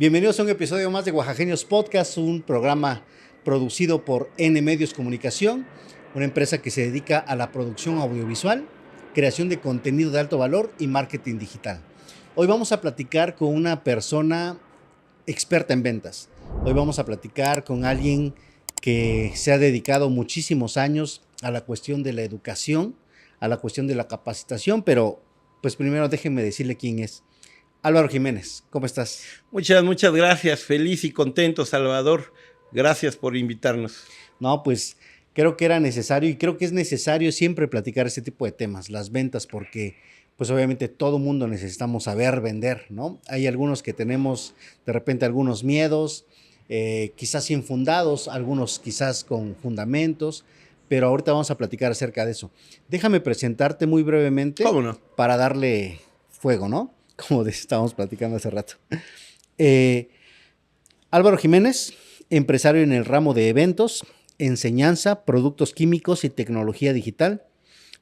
Bienvenidos a un episodio más de Oaxaqueños Podcast, un programa producido por N Medios Comunicación, una empresa que se dedica a la producción audiovisual, creación de contenido de alto valor y marketing digital. Hoy vamos a platicar con una persona experta en ventas. Hoy vamos a platicar con alguien que se ha dedicado muchísimos años a la cuestión de la educación, a la cuestión de la capacitación, pero pues primero déjenme decirle quién es. Álvaro Jiménez, ¿cómo estás? Muchas gracias. Feliz y contento, Salvador. Gracias por invitarnos. No, pues creo que era necesario y creo que es necesario siempre platicar este tipo de temas, las ventas, porque pues obviamente todo mundo necesitamos saber vender, ¿no? Hay algunos que tenemos de repente algunos miedos, quizás infundados, algunos quizás con fundamentos, pero ahorita vamos a platicar acerca de eso. Déjame presentarte muy brevemente. ¿Cómo no? Para darle fuego, ¿no? Como estábamos platicando hace rato. Álvaro Jiménez, empresario en el ramo de eventos, enseñanza, productos químicos y tecnología digital,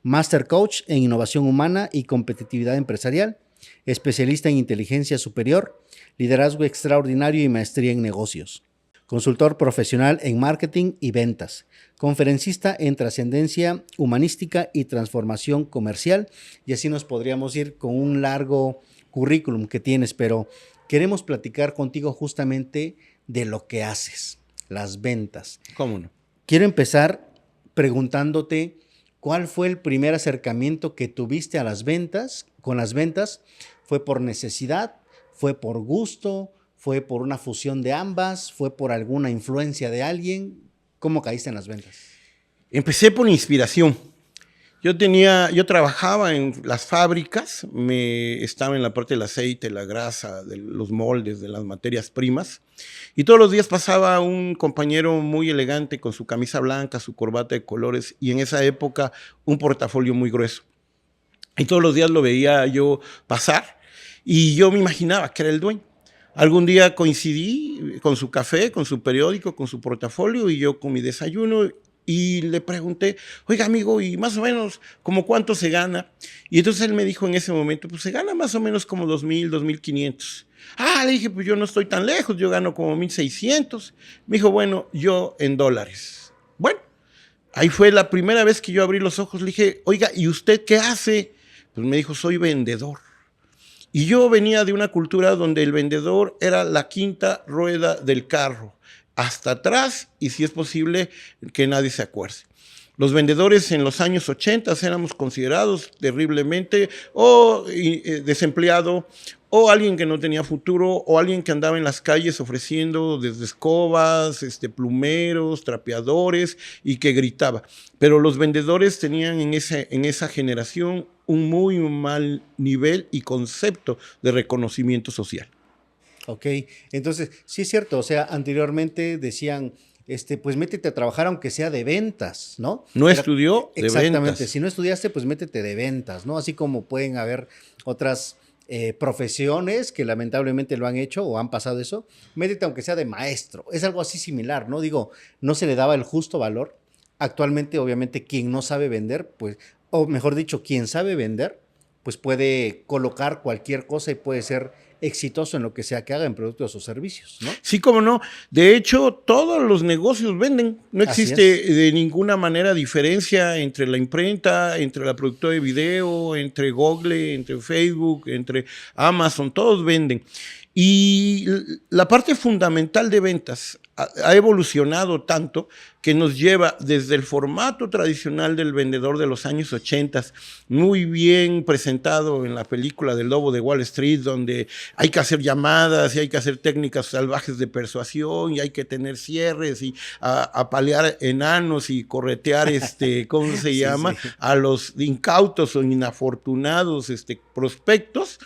Master Coach en innovación humana y competitividad empresarial, especialista en inteligencia superior, liderazgo extraordinario y maestría en negocios, consultor profesional en marketing y ventas, conferencista en trascendencia humanística y transformación comercial, y así nos podríamos ir con un largo currículum que tienes, pero queremos platicar contigo justamente de lo que haces, las ventas. ¿Cómo no? Quiero empezar preguntándote cuál fue el primer acercamiento que tuviste a las ventas, con las ventas. ¿Fue por necesidad? ¿Fue por gusto? ¿Fue por una fusión de ambas? ¿Fue por alguna influencia de alguien? ¿Cómo caíste en las ventas? Empecé por inspiración. Yo trabajaba en las fábricas, estaba en la parte del aceite, la grasa, de los moldes, de las materias primas, y todos los días pasaba un compañero muy elegante con su camisa blanca, su corbata de colores, y en esa época un portafolio muy grueso. Y todos los días lo veía yo pasar, y yo me imaginaba que era el dueño. Algún día coincidí con su café, con su periódico, con su portafolio, y yo con mi desayuno, y le pregunté, oiga amigo, ¿y más o menos como cuánto se gana? Y entonces él me dijo en ese momento, pues se gana más o menos como 2,000, 2,500. Le dije, pues yo no estoy tan lejos, yo gano como 1,600. Me dijo, bueno, yo en dólares. Bueno, ahí fue la primera vez que yo abrí los ojos. Le dije, oiga, ¿y usted qué hace? Pues me dijo, soy vendedor. Y yo venía de una cultura donde el vendedor era la quinta rueda del carro, hasta atrás, y si es posible, que nadie se acuerde. Los vendedores en los años 80 éramos considerados terriblemente desempleado, o alguien que no tenía futuro, o alguien que andaba en las calles ofreciendo desde escobas, plumeros, trapeadores, y que gritaba. Pero los vendedores tenían en esa generación un muy mal nivel y concepto de reconocimiento social. Ok, entonces, sí es cierto, o sea, anteriormente decían, pues métete a trabajar aunque sea de ventas, ¿no? No estudió de ventas. Exactamente, si no estudiaste, pues métete de ventas, ¿no? Así como pueden haber otras profesiones que lamentablemente lo han hecho o han pasado eso, métete aunque sea de maestro, es algo así similar, ¿no? Digo, no se le daba el justo valor. Actualmente, obviamente, quien no sabe vender, pues, o mejor dicho, quien sabe vender, pues puede colocar cualquier cosa y puede ser exitoso en lo que sea que haga en productos o servicios, ¿no? Sí, cómo no. De hecho, todos los negocios venden. No existe de ninguna manera diferencia entre la imprenta, entre la productora de video, entre Google, entre Facebook, entre Amazon, todos venden. Y la parte fundamental de ventas ha evolucionado tanto que nos lleva desde el formato tradicional del vendedor de los años 80, muy bien presentado en la película del Lobo de Wall Street, donde hay que hacer llamadas y hay que hacer técnicas salvajes de persuasión y hay que tener cierres y apalear enanos y corretear, ¿cómo se llama? Sí. A los incautos o inafortunados prospectos,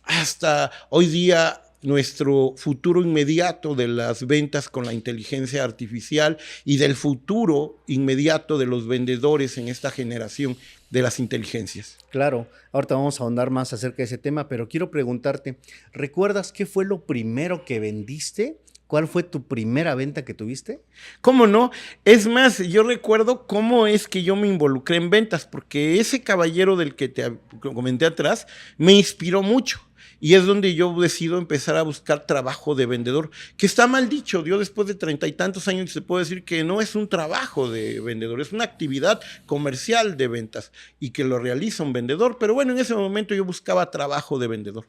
hasta hoy día nuestro futuro inmediato de las ventas con la inteligencia artificial y del futuro inmediato de los vendedores en esta generación de las inteligencias. Claro, ahorita vamos a ahondar más acerca de ese tema, pero quiero preguntarte, ¿recuerdas qué fue lo primero que vendiste? ¿Cuál fue tu primera venta que tuviste? ¿Cómo no? Es más, yo recuerdo cómo es que yo me involucré en ventas, porque ese caballero del que te comenté atrás me inspiró mucho. y es donde yo decido empezar a buscar trabajo de vendedor, que está mal dicho. Yo después de 30 y tantos años se puede decir que no es un trabajo de vendedor, es una actividad comercial de ventas y que lo realiza un vendedor, pero bueno, en ese momento yo buscaba trabajo de vendedor.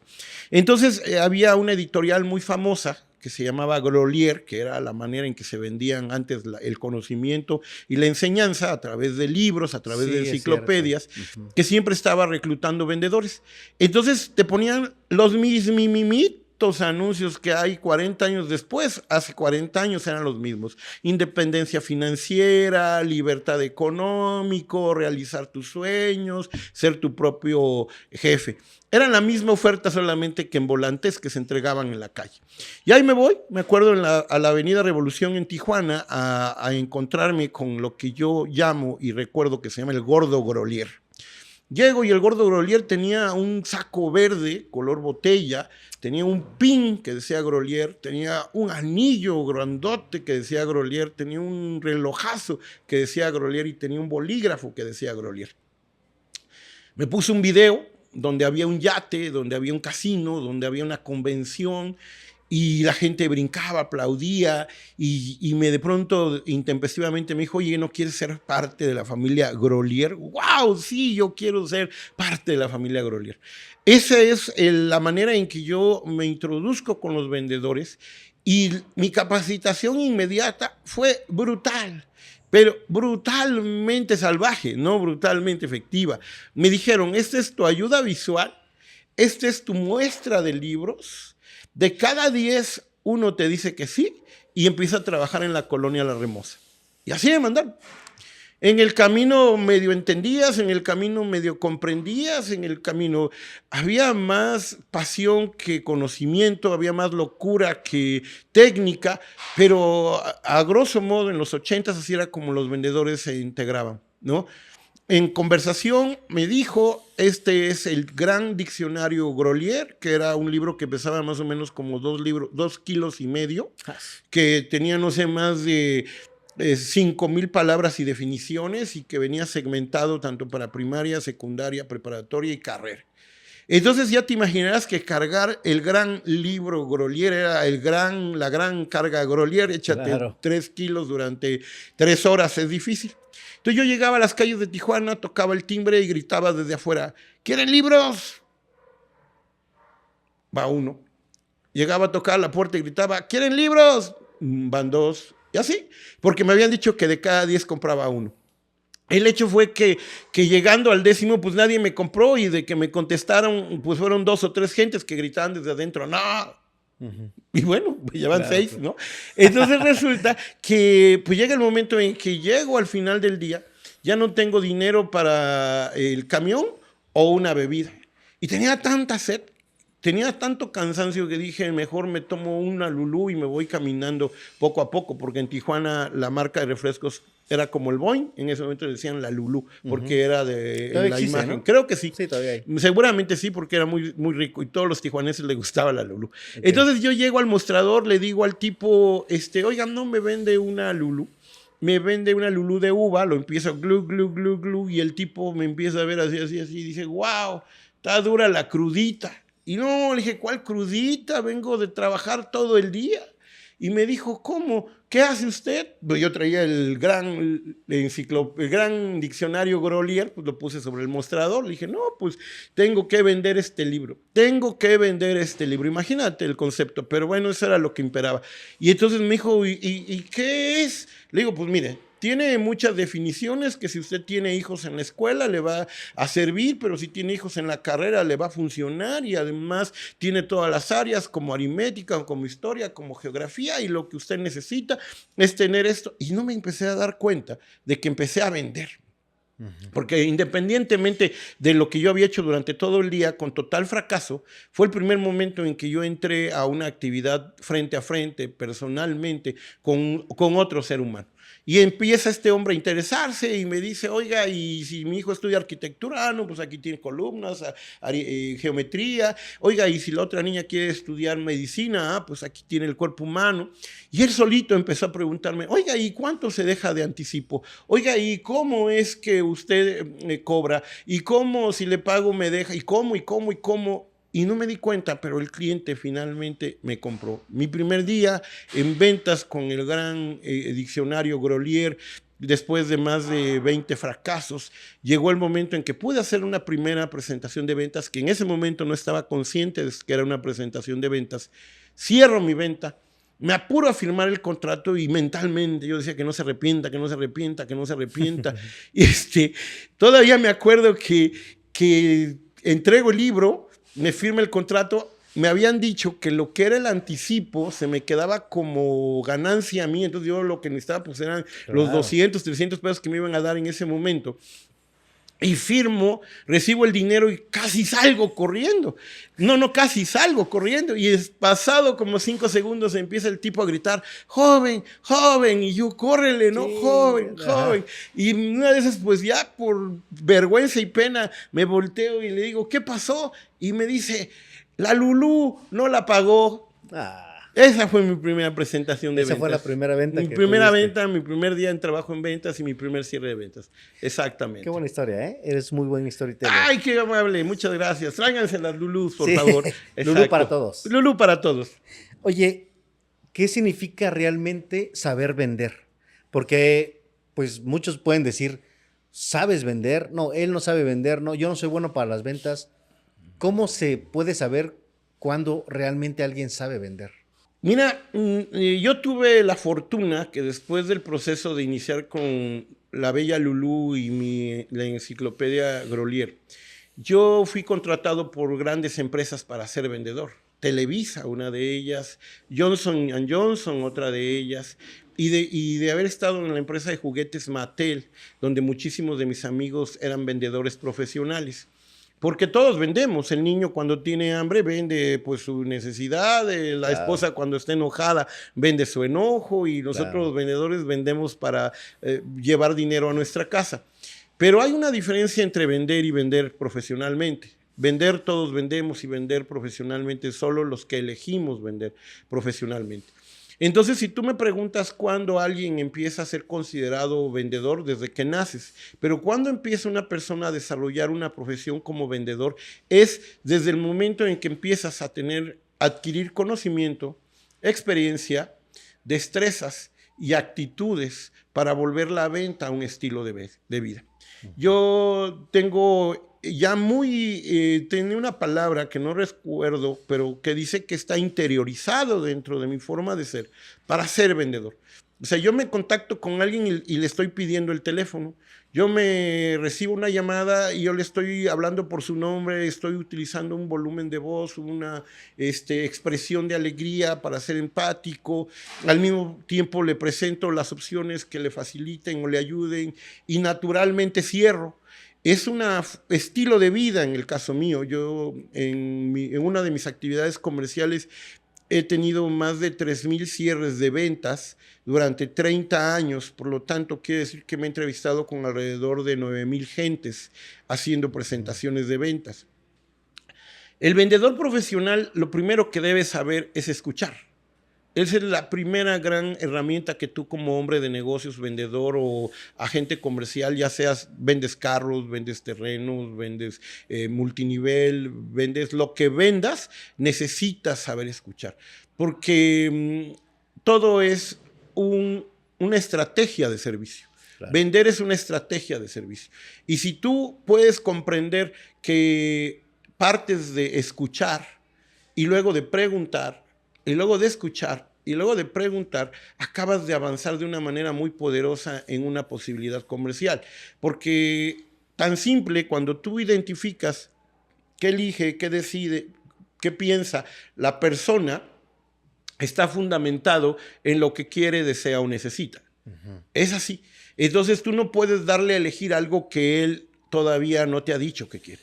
Entonces había una editorial muy famosa que se llamaba Grolier, que era la manera en que se vendían antes el conocimiento y la enseñanza a través de libros, a través de enciclopedias, que siempre estaba reclutando vendedores. Entonces te ponían los mismimitos anuncios que hay 40 años después, hace 40 años eran los mismos. Independencia financiera, libertad económica, realizar tus sueños, ser tu propio jefe. Era la misma oferta, solamente que en volantes que se entregaban en la calle. Y ahí me voy, me acuerdo, a la Avenida Revolución en Tijuana, a encontrarme con lo que yo llamo y recuerdo que se llama el Gordo Grolier. Llego y el Gordo Grolier tenía un saco verde, color botella, tenía un pin que decía Grolier, tenía un anillo grandote que decía Grolier, tenía un relojazo que decía Grolier y tenía un bolígrafo que decía Grolier. Me puso un video donde había un yate, donde había un casino, donde había una convención, y la gente brincaba, aplaudía, y me de pronto intempestivamente me dijo, oye, ¿no quieres ser parte de la familia Grolier? ¡Wow! Sí, yo quiero ser parte de la familia Grolier. Esa es la manera en que yo me introduzco con los vendedores, y mi capacitación inmediata fue brutal. Pero brutalmente salvaje, no brutalmente efectiva. Me dijeron, esta es tu ayuda visual, esta es tu muestra de libros, de cada 10, uno te dice que sí, y empieza a trabajar en la colonia La Remosa. Y así me mandaron. En el camino medio entendías, en el camino medio comprendías, en el camino había más pasión que conocimiento, había más locura que técnica, pero a grosso modo en los 80s así era como los vendedores se integraban, ¿no? En conversación me dijo, este es el gran diccionario Grolier, que era un libro que pesaba más o menos como 2,5 kilos, que tenía, no sé, más de 5,000 palabras y definiciones, y que venía segmentado tanto para primaria, secundaria, preparatoria y carrera. Entonces ya te imaginarás que cargar el gran libro Grolier era la gran carga Grolier, échate 3 kilos durante 3 horas, es difícil. Entonces yo llegaba a las calles de Tijuana, tocaba el timbre y gritaba desde afuera, ¿quieren libros? Va uno. Llegaba a tocar la puerta y gritaba, ¿quieren libros? Van 2. Y así, porque me habían dicho que de cada 10 compraba uno. El hecho fue que llegando al 10º, pues nadie me compró, y de que me contestaron, pues fueron 2 o 3 gentes que gritaban desde adentro, ¡no! Y bueno, pues ya van 6, ¿no? Entonces resulta que pues llega el momento en que llego al final del día, ya no tengo dinero para el camión o una bebida. Y tenía tanta sed, tenía tanto cansancio, que dije, mejor me tomo una Lulú y me voy caminando poco a poco, porque en Tijuana la marca de refrescos era como el Boing, en ese momento decían la Lulú, porque era de la existe, imagen. ¿No? Creo que sí. Sí, todavía hay. Seguramente sí, porque era muy, muy rico y todos los tijuaneses les gustaba la Lulú. Okay. Entonces yo llego al mostrador, le digo al tipo, oiga, no me vende una Lulú. Me vende una Lulú de uva, lo empiezo glu, glu, glu, glu, y el tipo me empieza a ver así, así, así, y dice, wow, está dura la crudita. Y no, le dije, ¿cuál crudita? Vengo de trabajar todo el día. Y me dijo, ¿cómo? ¿Qué hace usted? Pues yo traía el gran diccionario Grolier, pues lo puse sobre el mostrador. Le dije, no, pues tengo que vender este libro. Tengo que vender este libro. Imagínate el concepto, pero bueno, eso era lo que imperaba. Y entonces me dijo, ¿y qué es? Le digo, pues mire, tiene muchas definiciones, que si usted tiene hijos en la escuela le va a servir, pero si tiene hijos en la carrera le va a funcionar, y además tiene todas las áreas como aritmética, como historia, como geografía, y lo que usted necesita es tener esto. Y no me empecé a dar cuenta de que empecé a vender. Porque independientemente de lo que yo había hecho durante todo el día con total fracaso, fue el primer momento en que yo entré a una actividad frente a frente, personalmente, con otro ser humano. Y empieza este hombre a interesarse y me dice, oiga, y si mi hijo estudia arquitectura, no, pues aquí tiene columnas, geometría. Oiga, y si la otra niña quiere estudiar medicina, pues aquí tiene el cuerpo humano. Y él solito empezó a preguntarme, oiga, ¿y cuánto se deja de anticipo? Oiga, ¿y cómo es que usted cobra? ¿Y cómo si le pago me deja? ¿Y cómo? y no me di cuenta, pero el cliente finalmente me compró. Mi primer día en ventas con el gran diccionario Grolier, después de más de 20 fracasos, llegó el momento en que pude hacer una primera presentación de ventas, que en ese momento no estaba consciente de que era una presentación de ventas. Cierro mi venta, me apuro a firmar el contrato y mentalmente yo decía que no se arrepienta, que no se arrepienta, que no se arrepienta. Y todavía me acuerdo que entrego el libro, me firma el contrato. Me habían dicho que lo que era el anticipo se me quedaba como ganancia a mí, entonces yo lo que necesitaba pues eran los 200, 300 pesos que me iban a dar en ese momento. Y firmo, recibo el dinero y casi salgo corriendo. No, casi salgo corriendo. Y pasado como 5 segundos empieza el tipo a gritar, joven, joven. Y yo, córrele, ¿no? Sí, joven, joven. Y una de esas, pues ya por vergüenza y pena, me volteo y le digo, ¿qué pasó? Y me dice, la Lulú no la pagó. Esa fue mi primera presentación de ventas. Esa fue la primera venta mi primera venta, mi primer día en trabajo en ventas y mi primer cierre de ventas. Exactamente. Qué buena historia, ¿eh? Eres muy buen storyteller. Ay, qué amable. Muchas gracias. Tráiganse las Lulús, por favor. Lulú para todos. Lulú para todos. Oye, ¿qué significa realmente saber vender? Porque, pues, muchos pueden decir, ¿sabes vender? No, él no sabe vender. No, yo no soy bueno para las ventas. ¿Cómo se puede saber cuándo realmente alguien sabe vender? Mira, yo tuve la fortuna que después del proceso de iniciar con la Bella Lulú y la enciclopedia Grolier, yo fui contratado por grandes empresas para ser vendedor. Televisa, una de ellas, Johnson & Johnson, otra de ellas, y de haber estado en la empresa de juguetes Mattel, donde muchísimos de mis amigos eran vendedores profesionales. Porque todos vendemos. El niño cuando tiene hambre vende pues su necesidad, la esposa cuando está enojada vende su enojo y nosotros los vendedores vendemos para llevar dinero a nuestra casa. Pero hay una diferencia entre vender y vender profesionalmente. Vender todos vendemos y vender profesionalmente solo los que elegimos vender profesionalmente. Entonces, si tú me preguntas cuándo alguien empieza a ser considerado vendedor, desde que naces, pero cuándo empieza una persona a desarrollar una profesión como vendedor, es desde el momento en que empiezas a adquirir conocimiento, experiencia, destrezas y actitudes para volver la venta a un estilo de vida. Yo tengo tenía una palabra que no recuerdo, pero que dice que está interiorizado dentro de mi forma de ser para ser vendedor. O sea, yo me contacto con alguien y le estoy pidiendo el teléfono. Yo me recibo una llamada y yo le estoy hablando por su nombre, estoy utilizando un volumen de voz, una expresión de alegría para ser empático. Al mismo tiempo le presento las opciones que le faciliten o le ayuden y naturalmente cierro. Es un estilo de vida en el caso mío. Yo en una de mis actividades comerciales he tenido más de 3,000 cierres de ventas durante 30 años. Por lo tanto, quiere decir que me he entrevistado con alrededor de 9,000 gentes haciendo presentaciones de ventas. El vendedor profesional lo primero que debe saber es escuchar. Esa es la primera gran herramienta que tú como hombre de negocios, vendedor o agente comercial, ya seas vendes carros, vendes terrenos, vendes multinivel, vendes lo que vendas, necesitas saber escuchar. Porque todo es una estrategia de servicio. Claro. Vender es una estrategia de servicio. Y si tú puedes comprender que partes de escuchar y luego de preguntar, y luego de escuchar, y luego de preguntar, acabas de avanzar de una manera muy poderosa en una posibilidad comercial. Porque tan simple, cuando tú identificas qué elige, qué decide, qué piensa la persona, está fundamentado en lo que quiere, desea o necesita. Es así. Entonces tú no puedes darle a elegir algo que él todavía no te ha dicho que quiere.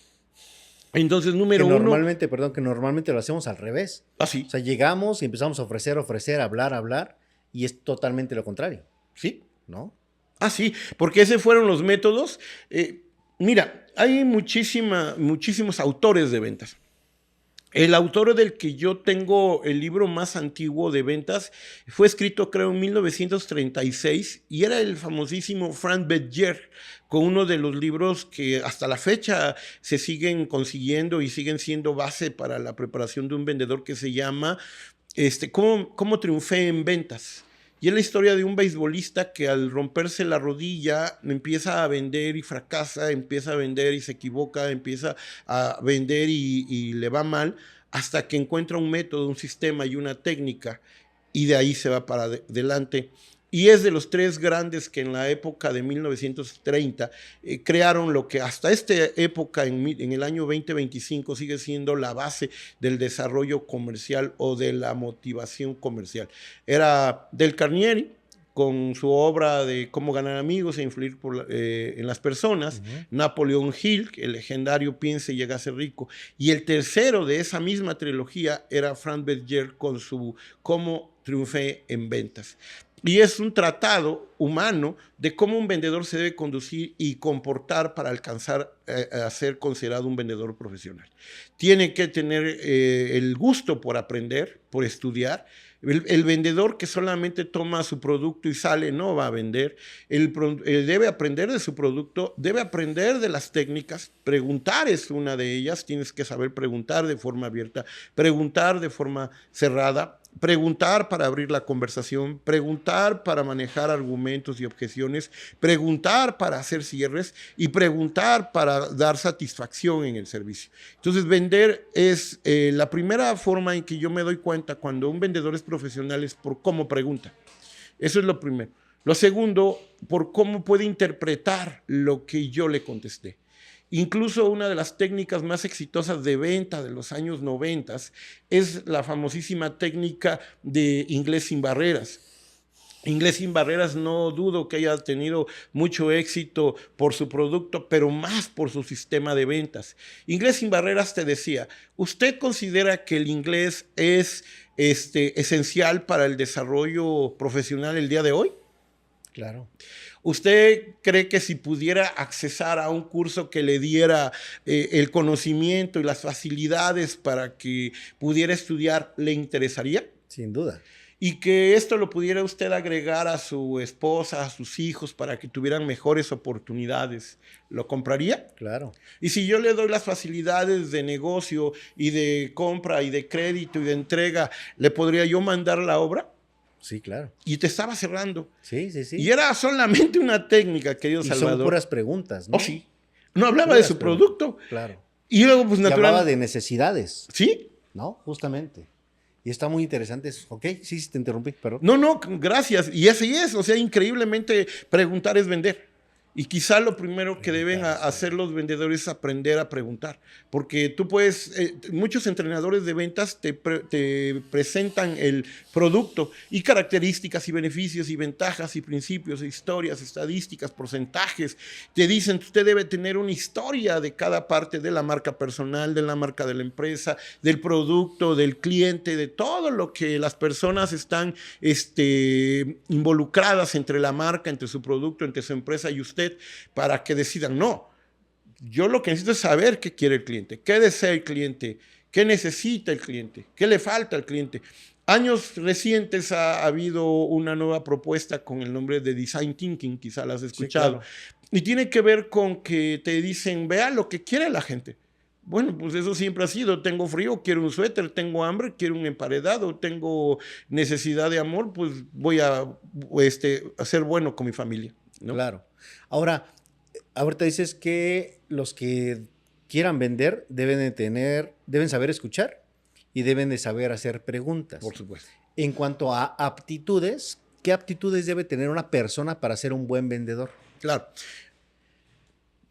Entonces, número uno... que normalmente lo hacemos al revés. Ah, sí. O sea, llegamos y empezamos a ofrecer, hablar, y es totalmente lo contrario. Sí. ¿No? Ah, sí, porque esos fueron los métodos. Mira, hay muchísimos autores de ventas. El autor del que yo tengo el libro más antiguo de ventas fue escrito, creo, en 1936 y era el famosísimo Frank Bettger, con uno de los libros que hasta la fecha se siguen consiguiendo y siguen siendo base para la preparación de un vendedor, que se llama ¿Cómo triunfé en ventas? Y es la historia de un beisbolista que al romperse la rodilla empieza a vender y fracasa, empieza a vender y se equivoca, empieza a vender y le va mal, hasta que encuentra un método, un sistema y una técnica, y de ahí se va para adelante. Y es de los tres grandes que en la época de 1930 crearon lo que hasta esta época, en el año 2025, sigue siendo la base del desarrollo comercial o de la motivación comercial. Era Del Carnegie, con su obra de Cómo ganar amigos e influir en las personas, Napoleon Hill, el legendario Piense y llegase rico, y el tercero de esa misma trilogía era Frank Bettger con su Cómo triunfé en ventas. Y es un tratado humano de cómo un vendedor se debe conducir y comportar para alcanzar a ser considerado un vendedor profesional. Tiene que tener el gusto por aprender, por estudiar. El vendedor que solamente toma su producto y sale no va a vender. Debe aprender de su producto, debe aprender de las técnicas. Preguntar es una de ellas. Tienes que saber preguntar de forma abierta, preguntar de forma cerrada, preguntar para abrir la conversación, preguntar para manejar argumentos y objeciones, preguntar para hacer cierres y preguntar para dar satisfacción en el servicio. Entonces, vender es la primera forma en que yo me doy cuenta cuando un vendedor es profesional es por cómo pregunta. Eso es lo primero. Lo segundo, por cómo puede interpretar lo que yo le contesté. Incluso una de las técnicas más exitosas de venta de los años 90 es la famosísima técnica de inglés sin barreras. Inglés sin barreras no dudo que haya tenido mucho éxito por su producto, pero más por su sistema de ventas. Inglés sin barreras te decía, ¿usted considera que el inglés es esencial para el desarrollo profesional el día de hoy? Claro. ¿Usted cree que si pudiera accesar a un curso que le diera el conocimiento y las facilidades para que pudiera estudiar, le interesaría? Sin duda. Y que esto lo pudiera usted agregar a su esposa, a sus hijos, para que tuvieran mejores oportunidades, ¿lo compraría? Claro. Y si yo le doy las facilidades de negocio y de compra y de crédito y de entrega, ¿le podría yo mandar la obra? Sí, claro. Y te estaba cerrando. Sí, sí, sí. Y era solamente una técnica, querido Salvador. Son puras preguntas, ¿no? Oh, sí. No hablaba de su producto. Claro. Y luego, pues, natural. Hablaba de necesidades. Sí. ¿No? Justamente. Y está muy interesante. Ok, sí, te interrumpí, perdón. No, gracias. Y así es. O sea, increíblemente preguntar es vender. Y quizá lo primero que deben hacer los vendedores es aprender a preguntar. Porque tú puedes, muchos entrenadores de ventas te presentan el producto y características y beneficios y ventajas y principios, historias, estadísticas, porcentajes. Te dicen, usted debe tener una historia de cada parte de la marca personal, de la marca de la empresa, del producto, del cliente, de todo lo que las personas están involucradas entre la marca, entre su producto, entre su empresa y usted, para que decidan. No, yo lo que necesito es saber qué quiere el cliente, qué desea el cliente, qué necesita el cliente, qué le falta al cliente. Años recientes ha habido una nueva propuesta con el nombre de Design Thinking, quizá la has escuchado, sí, claro. Y tiene que ver con que te dicen, vea lo que quiere la gente. Bueno, pues eso siempre ha sido, tengo frío, quiero un suéter, tengo hambre, quiero un emparedado, tengo necesidad de amor, pues voy a ser bueno con mi familia, ¿no? Claro. Ahora, ahorita dices que los que quieran vender deben saber escuchar y deben de saber hacer preguntas. Por supuesto. En cuanto a aptitudes, ¿qué aptitudes debe tener una persona para ser un buen vendedor? Claro.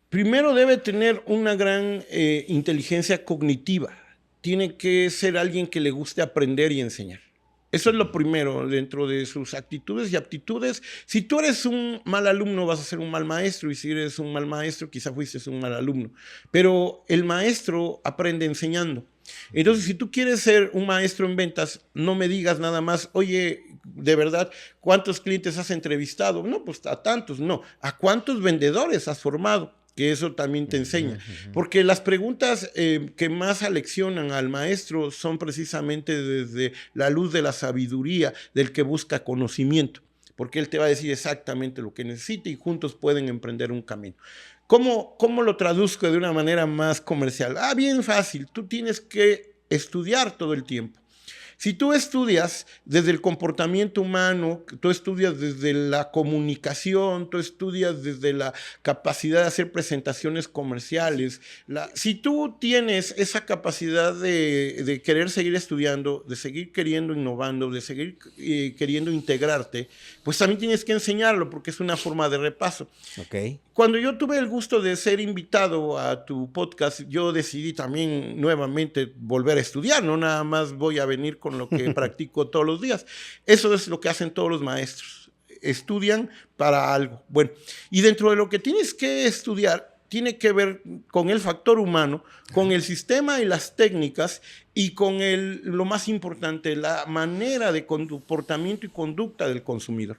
Primero debe tener una gran inteligencia cognitiva. Tiene que ser alguien que le guste aprender y enseñar. Eso es lo primero dentro de sus actitudes y aptitudes. Si tú eres un mal alumno, vas a ser un mal maestro. Y si eres un mal maestro, quizá fuiste un mal alumno. Pero el maestro aprende enseñando. Entonces, si tú quieres ser un maestro en ventas, no me digas nada más, oye, de verdad, ¿cuántos clientes has entrevistado? No, pues a tantos, no. ¿A cuántos vendedores has formado? que eso también te enseña. Porque las preguntas que más aleccionan al maestro son precisamente desde la luz de la sabiduría del que busca conocimiento, porque él te va a decir exactamente lo que necesita y juntos pueden emprender un camino. ¿Cómo lo traduzco de una manera más comercial? Bien fácil, tú tienes que estudiar todo el tiempo. Si tú estudias desde el comportamiento humano, tú estudias desde la comunicación, tú estudias desde la capacidad de hacer presentaciones comerciales, si tú tienes esa capacidad de querer seguir estudiando, de seguir queriendo innovando, de seguir queriendo integrarte, pues también tienes que enseñarlo porque es una forma de repaso. Okay. Cuando yo tuve el gusto de ser invitado a tu podcast, yo decidí también nuevamente volver a estudiar, no nada más voy a venir con lo que practico todos los días. Eso es lo que hacen todos los maestros, estudian para algo. Bueno, y dentro de lo que tienes que estudiar, tiene que ver con el factor humano, con el sistema y las técnicas y con lo más importante, la manera de comportamiento y conducta del consumidor.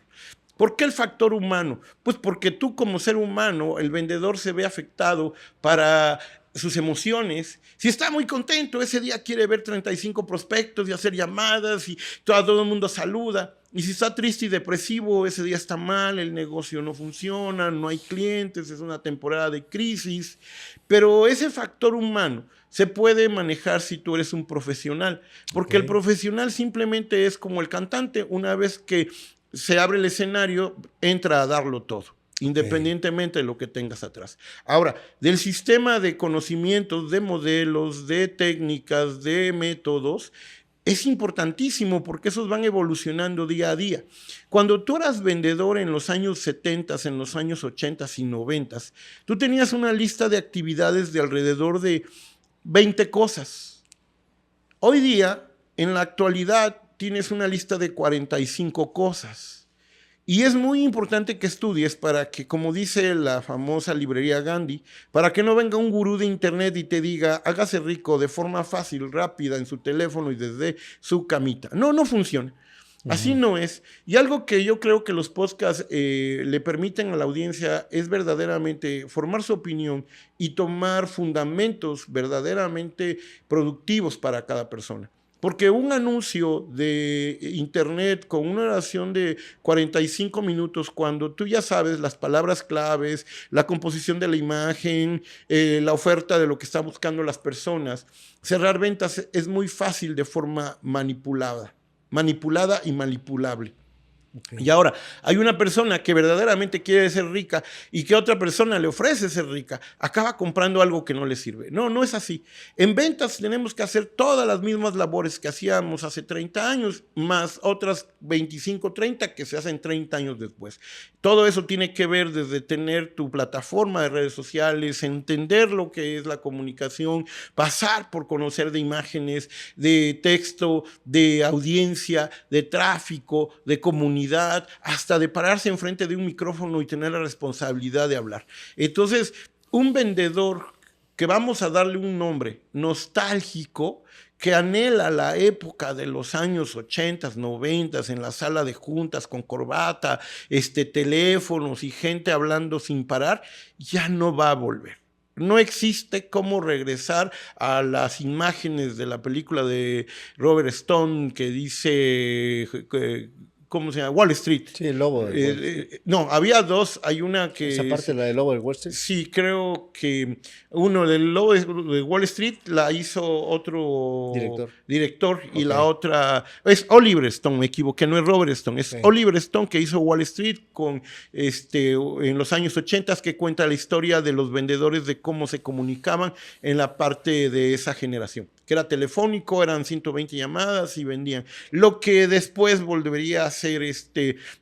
¿Por qué el factor humano? Pues porque tú como ser humano, el vendedor se ve afectado para sus emociones. Si está muy contento, ese día quiere ver 35 prospectos y hacer llamadas y todo el mundo saluda. Y si está triste y depresivo, ese día está mal, el negocio no funciona, no hay clientes, es una temporada de crisis. Pero ese factor humano se puede manejar si tú eres un profesional, porque el profesional simplemente es como el cantante, una vez que se abre el escenario, entra a darlo todo, independientemente de lo que tengas atrás. Ahora, del sistema de conocimientos, de modelos, de técnicas, de métodos, es importantísimo porque esos van evolucionando día a día. Cuando tú eras vendedor en los años 70, en los años 80 y 90, tú tenías una lista de actividades de alrededor de 20 cosas. Hoy día, en la actualidad, tienes una lista de 45 cosas. Y es muy importante que estudies para que, como dice la famosa librería Gandhi, para que no venga un gurú de internet y te diga, hágase rico de forma fácil, rápida, en su teléfono y desde su camita. No funciona. Así no es. Y algo que yo creo que los podcasts le permiten a la audiencia es verdaderamente formar su opinión y tomar fundamentos verdaderamente productivos para cada persona. Porque un anuncio de internet con una oración de 45 minutos, cuando tú ya sabes las palabras claves, la composición de la imagen, la oferta de lo que están buscando las personas, cerrar ventas es muy fácil de forma manipulada y manipulable. Okay. Y ahora, hay una persona que verdaderamente quiere ser rica y que otra persona le ofrece ser rica, acaba comprando algo que no le sirve. No es así. En ventas tenemos que hacer todas las mismas labores que hacíamos hace 30 años, más otras 25, 30 que se hacen 30 años después. Todo eso tiene que ver desde tener tu plataforma de redes sociales, entender lo que es la comunicación, pasar por conocer de imágenes, de texto, de audiencia, de tráfico, de comunicación, hasta de pararse enfrente de un micrófono y tener la responsabilidad de hablar. Entonces, un vendedor que vamos a darle un nombre nostálgico, que anhela la época de los años 80, 90, en la sala de juntas con corbata, teléfonos y gente hablando sin parar, ya no va a volver. No existe cómo regresar a las imágenes de la película de Robert Stone que dice... ¿Cómo se llama? Wall Street. Sí, el lobo. No, había dos. Hay una que... ¿Esa parte, la del lobo de Wall Street? Sí, creo que uno del lobo de Wall Street la hizo otro director okay. Y la otra... Es Oliver Stone, me equivoqué, no es Robert Stone. Es okay. Oliver Stone que hizo Wall Street en los años 80, que cuenta la historia de los vendedores, de cómo se comunicaban en la parte de esa generación. Que era telefónico, eran 120 llamadas y vendían. Lo que después volvería a ser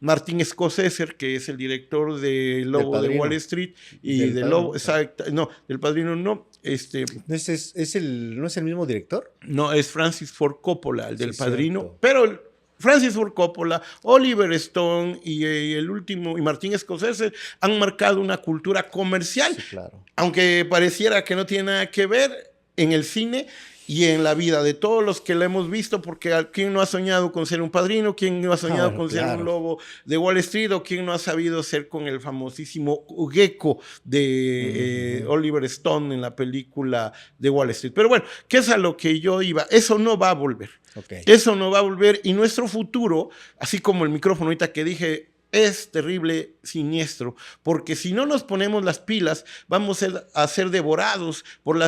Martin Scorsese, que es el director de Lobo de Wall Street y del Lobo, exacto, no, del Padrino no. ¿No es el mismo director? No, es Francis Ford Coppola, el del Padrino, cierto. Pero Francis Ford Coppola, Oliver Stone y el último, y Martin Scorsese han marcado una cultura comercial, sí, claro. Aunque pareciera que no tiene nada que ver en el cine. y en la vida de todos los que la hemos visto, porque ¿quién no ha soñado con ser un padrino? ¿Quién no ha soñado con ser un lobo de Wall Street? ¿O quién no ha sabido ser con el famosísimo gecko de Oliver Stone en la película de Wall Street? Pero bueno, ¿qué es a lo que yo iba? Eso no va a volver. Okay. Eso no va a volver, y nuestro futuro, así como el micrófono ahorita que dije, es terrible, siniestro, porque si no nos ponemos las pilas, vamos a ser devorados por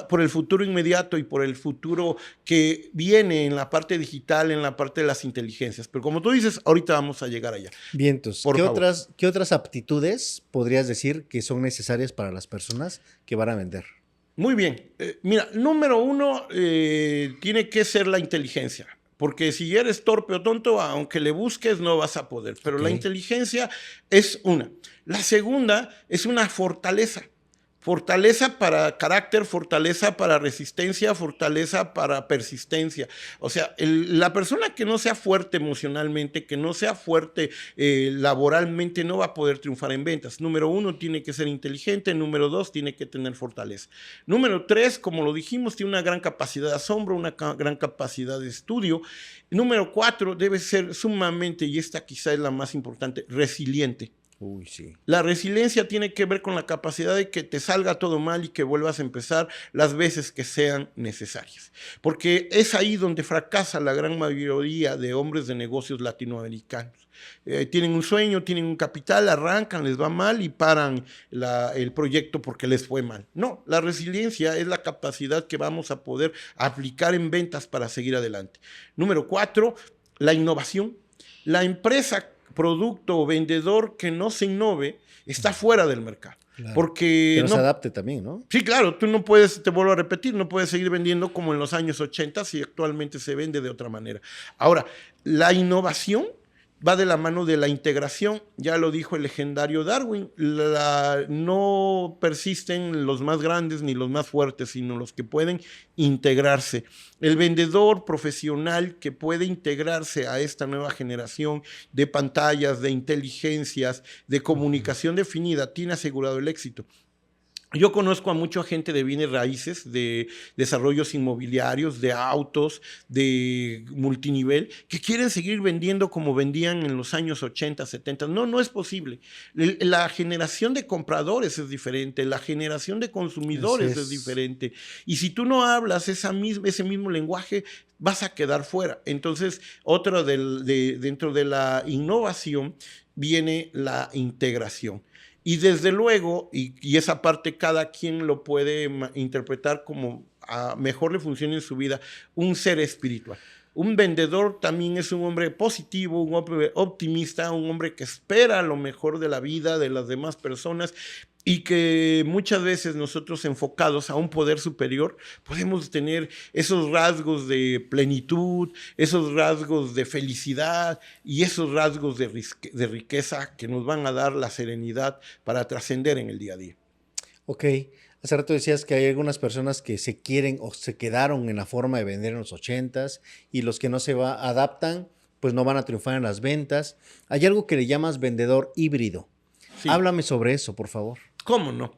por el futuro inmediato y por el futuro que viene en la parte digital, en la parte de las inteligencias. Pero como tú dices, ahorita vamos a llegar allá. Bien, entonces, ¿qué otras aptitudes podrías decir que son necesarias para las personas que van a vender? Muy bien. Mira, número uno, tiene que ser la inteligencia. Porque si eres torpe o tonto, aunque le busques, no vas a poder. Pero la inteligencia es una. La segunda es una fortaleza. Fortaleza para carácter, fortaleza para resistencia, fortaleza para persistencia. O sea, la persona que no sea fuerte emocionalmente, que no sea fuerte laboralmente, no va a poder triunfar en ventas. Número uno, tiene que ser inteligente. Número dos, tiene que tener fortaleza. Número tres, como lo dijimos, tiene una gran capacidad de asombro, una gran capacidad de estudio. Número cuatro, debe ser sumamente, y esta quizá es la más importante, resiliente. Uy, sí. La resiliencia tiene que ver con la capacidad de que te salga todo mal y que vuelvas a empezar las veces que sean necesarias. Porque es ahí donde fracasa la gran mayoría de hombres de negocios latinoamericanos. Tienen un sueño, tienen un capital, arrancan, les va mal y paran el proyecto porque les fue mal. No, la resiliencia es la capacidad que vamos a poder aplicar en ventas para seguir adelante. Número 4, la innovación. La empresa, producto o vendedor que no se innove está fuera del mercado. Claro. Porque que no se adapte también, ¿no? Sí, claro, tú no puedes, te vuelvo a repetir, no puedes seguir vendiendo como en los años 80 si actualmente se vende de otra manera. Ahora, la innovación va de la mano de la integración, ya lo dijo el legendario Darwin, no persisten los más grandes ni los más fuertes, sino los que pueden integrarse. El vendedor profesional que puede integrarse a esta nueva generación de pantallas, de inteligencias, de comunicación definida, tiene asegurado el éxito. Yo conozco a mucha gente de bienes raíces, de desarrollos inmobiliarios, de autos, de multinivel, que quieren seguir vendiendo como vendían en los años 80, 70. No, no es posible. La generación de compradores es diferente, la generación de consumidores es diferente. Y si tú no hablas ese mismo lenguaje, vas a quedar fuera. Entonces, dentro de la innovación viene la integración. Y desde luego, y esa parte cada quien lo puede interpretar como mejor le funcione en su vida, un ser espiritual. Un vendedor también es un hombre positivo, un hombre optimista, un hombre que espera lo mejor de la vida, de las demás personas, y que muchas veces nosotros, enfocados a un poder superior, podemos tener esos rasgos de plenitud, esos rasgos de felicidad y esos rasgos de riqueza que nos van a dar la serenidad para trascender en el día a día. Ok. Hace rato decías que hay algunas personas que se quieren o se quedaron en la forma de vender en los 80s y los que no se adaptan, pues no van a triunfar en las ventas. Hay algo que le llamas vendedor híbrido. Sí. Háblame sobre eso, por favor. ¿Cómo no?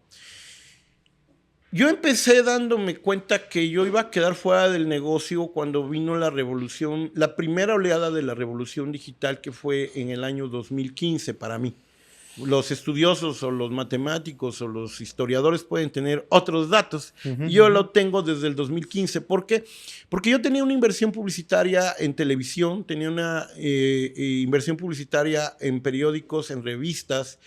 Yo empecé dándome cuenta que yo iba a quedar fuera del negocio cuando vino la revolución, la primera oleada de la revolución digital, que fue en el año 2015 para mí. Los estudiosos o los matemáticos o los historiadores pueden tener otros datos. Yo lo tengo desde el 2015. ¿Por qué? Porque yo tenía una inversión publicitaria en televisión, tenía una inversión publicitaria en periódicos, en revistas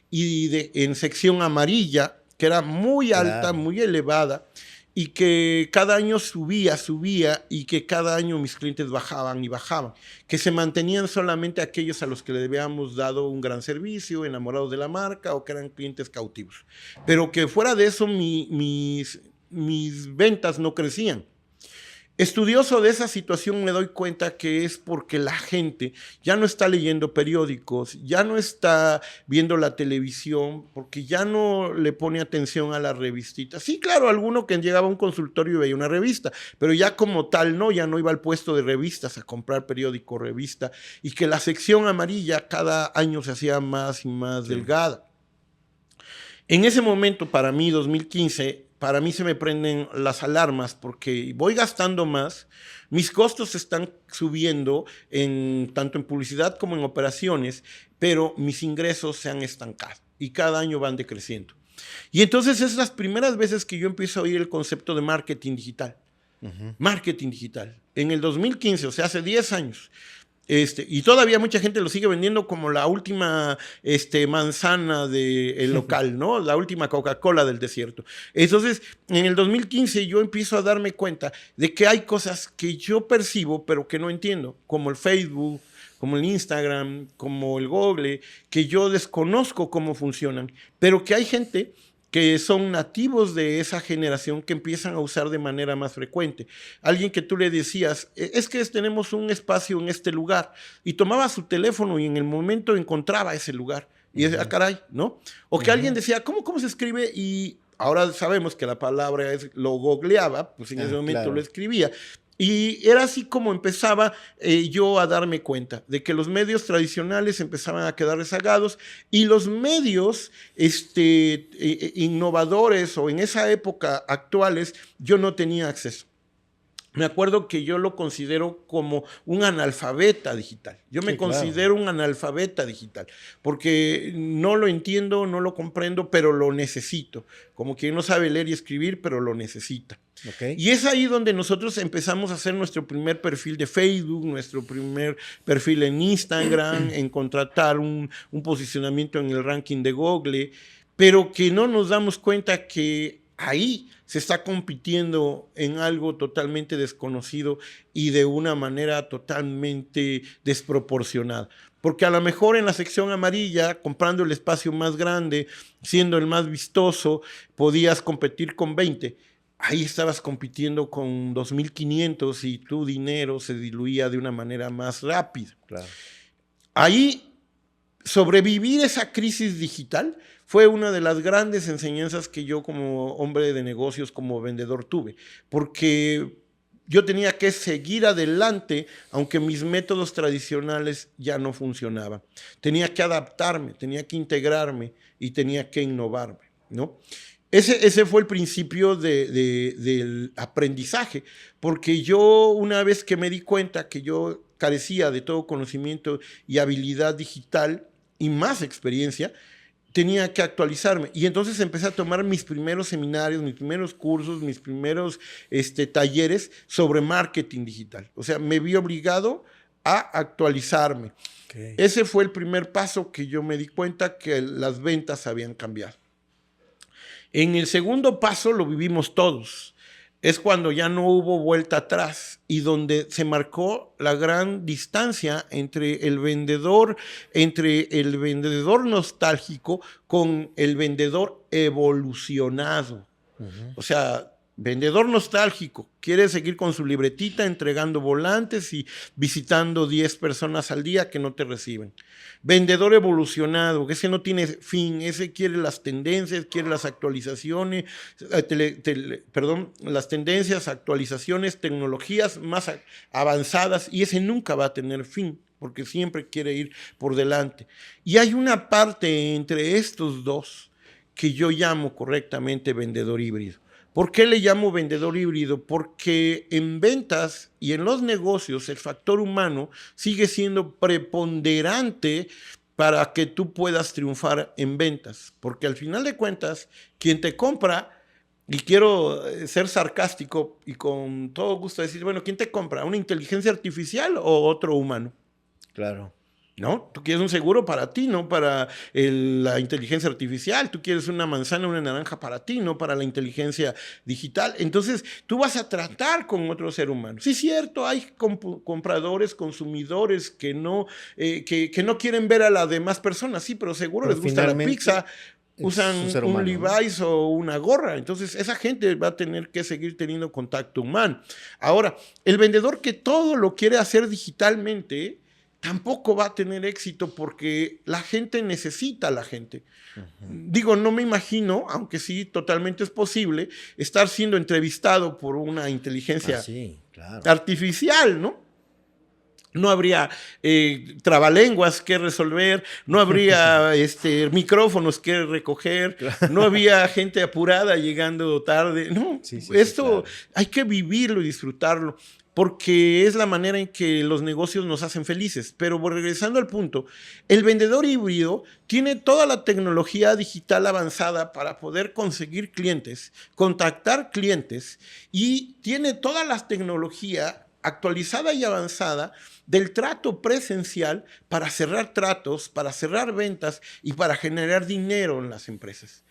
y en sección amarilla, que era muy alta, muy elevada, y que cada año subía, y que cada año mis clientes bajaban y bajaban, que se mantenían solamente aquellos a los que le habíamos dado un gran servicio, enamorados de la marca o que eran clientes cautivos. Pero que fuera de eso mis ventas no crecían. Estudioso de esa situación me doy cuenta que es porque la gente ya no está leyendo periódicos, ya no está viendo la televisión, porque ya no le pone atención a las revistitas. Sí, claro, alguno que llegaba a un consultorio y veía una revista, pero ya como tal no, ya no iba al puesto de revistas a comprar periódico, revista, y que la sección amarilla cada año se hacía más y más delgada. En ese momento, para mí, 2015, para mí se me prenden las alarmas porque voy gastando más, mis costos están subiendo tanto en publicidad como en operaciones, pero mis ingresos se han estancado y cada año van decreciendo. Y entonces es las primeras veces que yo empiezo a oír el concepto de marketing digital. Marketing digital. En el 2015, o sea, hace 10 años. Y todavía mucha gente lo sigue vendiendo como la última manzana del local, ¿no? La última Coca-Cola del desierto. Entonces, en el 2015 yo empiezo a darme cuenta de que hay cosas que yo percibo, pero que no entiendo, como el Facebook, como el Instagram, como el Google, que yo desconozco cómo funcionan, pero que hay gente que son nativos de esa generación que empiezan a usar de manera más frecuente. Alguien que tú le decías, es que tenemos un espacio en este lugar, y tomaba su teléfono y en el momento encontraba ese lugar. Y decía, caray, ¿no? O que alguien decía, ¿cómo se escribe? Y ahora sabemos que la palabra lo googleaba, pues en ese momento lo escribía. Y era así como empezaba yo a darme cuenta de que los medios tradicionales empezaban a quedar rezagados y los medios innovadores o en esa época actuales yo no tenía acceso. Me acuerdo que yo lo considero como un analfabeta digital. Yo me considero un analfabeta digital, porque no lo entiendo, no lo comprendo, pero lo necesito. Como quien no sabe leer y escribir, pero lo necesita. Y es ahí donde nosotros empezamos a hacer nuestro primer perfil de Facebook, nuestro primer perfil en Instagram, en contratar un posicionamiento en el ranking de Google, pero que no nos damos cuenta que ahí se está compitiendo en algo totalmente desconocido y de una manera totalmente desproporcionada. Porque a lo mejor en la sección amarilla, comprando el espacio más grande, siendo el más vistoso, podías competir con 20. Ahí estabas compitiendo con 2.500 y tu dinero se diluía de una manera más rápida. Claro. Ahí, sobrevivir esa crisis digital fue una de las grandes enseñanzas que yo como hombre de negocios, como vendedor tuve, porque yo tenía que seguir adelante aunque mis métodos tradicionales ya no funcionaban. Tenía que adaptarme, tenía que integrarme y tenía que innovarme, ¿no? Ese fue el principio del aprendizaje, porque yo una vez que me di cuenta que yo carecía de todo conocimiento y habilidad digital y más experiencia, tenía que actualizarme. Y entonces empecé a tomar mis primeros seminarios, mis primeros cursos, mis primeros talleres sobre marketing digital. O sea, me vi obligado a actualizarme. Ese fue el primer paso que yo me di cuenta que las ventas habían cambiado. En el segundo paso lo vivimos todos. Es cuando ya no hubo vuelta atrás y donde se marcó la gran distancia entre el vendedor nostálgico con el vendedor evolucionado. O sea, vendedor nostálgico quiere seguir con su libretita entregando volantes y visitando 10 personas al día que no te reciben. Vendedor evolucionado, ese no tiene fin, ese quiere las tendencias, quiere las actualizaciones, las tendencias, actualizaciones, tecnologías más avanzadas, y ese nunca va a tener fin, porque siempre quiere ir por delante. Y hay una parte entre estos dos que yo llamo correctamente vendedor híbrido. ¿Por qué le llamo vendedor híbrido? Porque en ventas y en los negocios el factor humano sigue siendo preponderante para que tú puedas triunfar en ventas. Porque al final de cuentas, quien te compra, y quiero ser sarcástico y con todo gusto decir, bueno, ¿quién te compra? ¿Una inteligencia artificial o otro humano? Claro. ¿No? Tú quieres un seguro para ti, no para la inteligencia artificial. Tú quieres una manzana, una naranja para ti, no para la inteligencia digital. Entonces, tú vas a tratar con otro ser humano. Sí, es cierto, hay compradores, consumidores que no quieren ver a las demás personas. Sí, pero seguro les gusta la pizza. Usan un Levi's, ¿no? O una gorra. Entonces, esa gente va a tener que seguir teniendo contacto humano. Ahora, el vendedor que todo lo quiere hacer digitalmente tampoco va a tener éxito porque la gente necesita a la gente. Digo, no me imagino, aunque sí, totalmente es posible, estar siendo entrevistado por una inteligencia artificial, ¿no? No habría trabalenguas que resolver, no habría micrófonos que recoger, no había gente apurada llegando tarde. No, Sí, sí, sí, esto claro. hay que vivirlo y disfrutarlo, porque es la manera en que los negocios nos hacen felices. Pero regresando al punto, el vendedor híbrido tiene toda la tecnología digital avanzada para poder conseguir clientes, contactar clientes, y tiene toda la tecnología actualizada y avanzada del trato presencial para cerrar tratos, para cerrar ventas y para generar dinero en las empresas,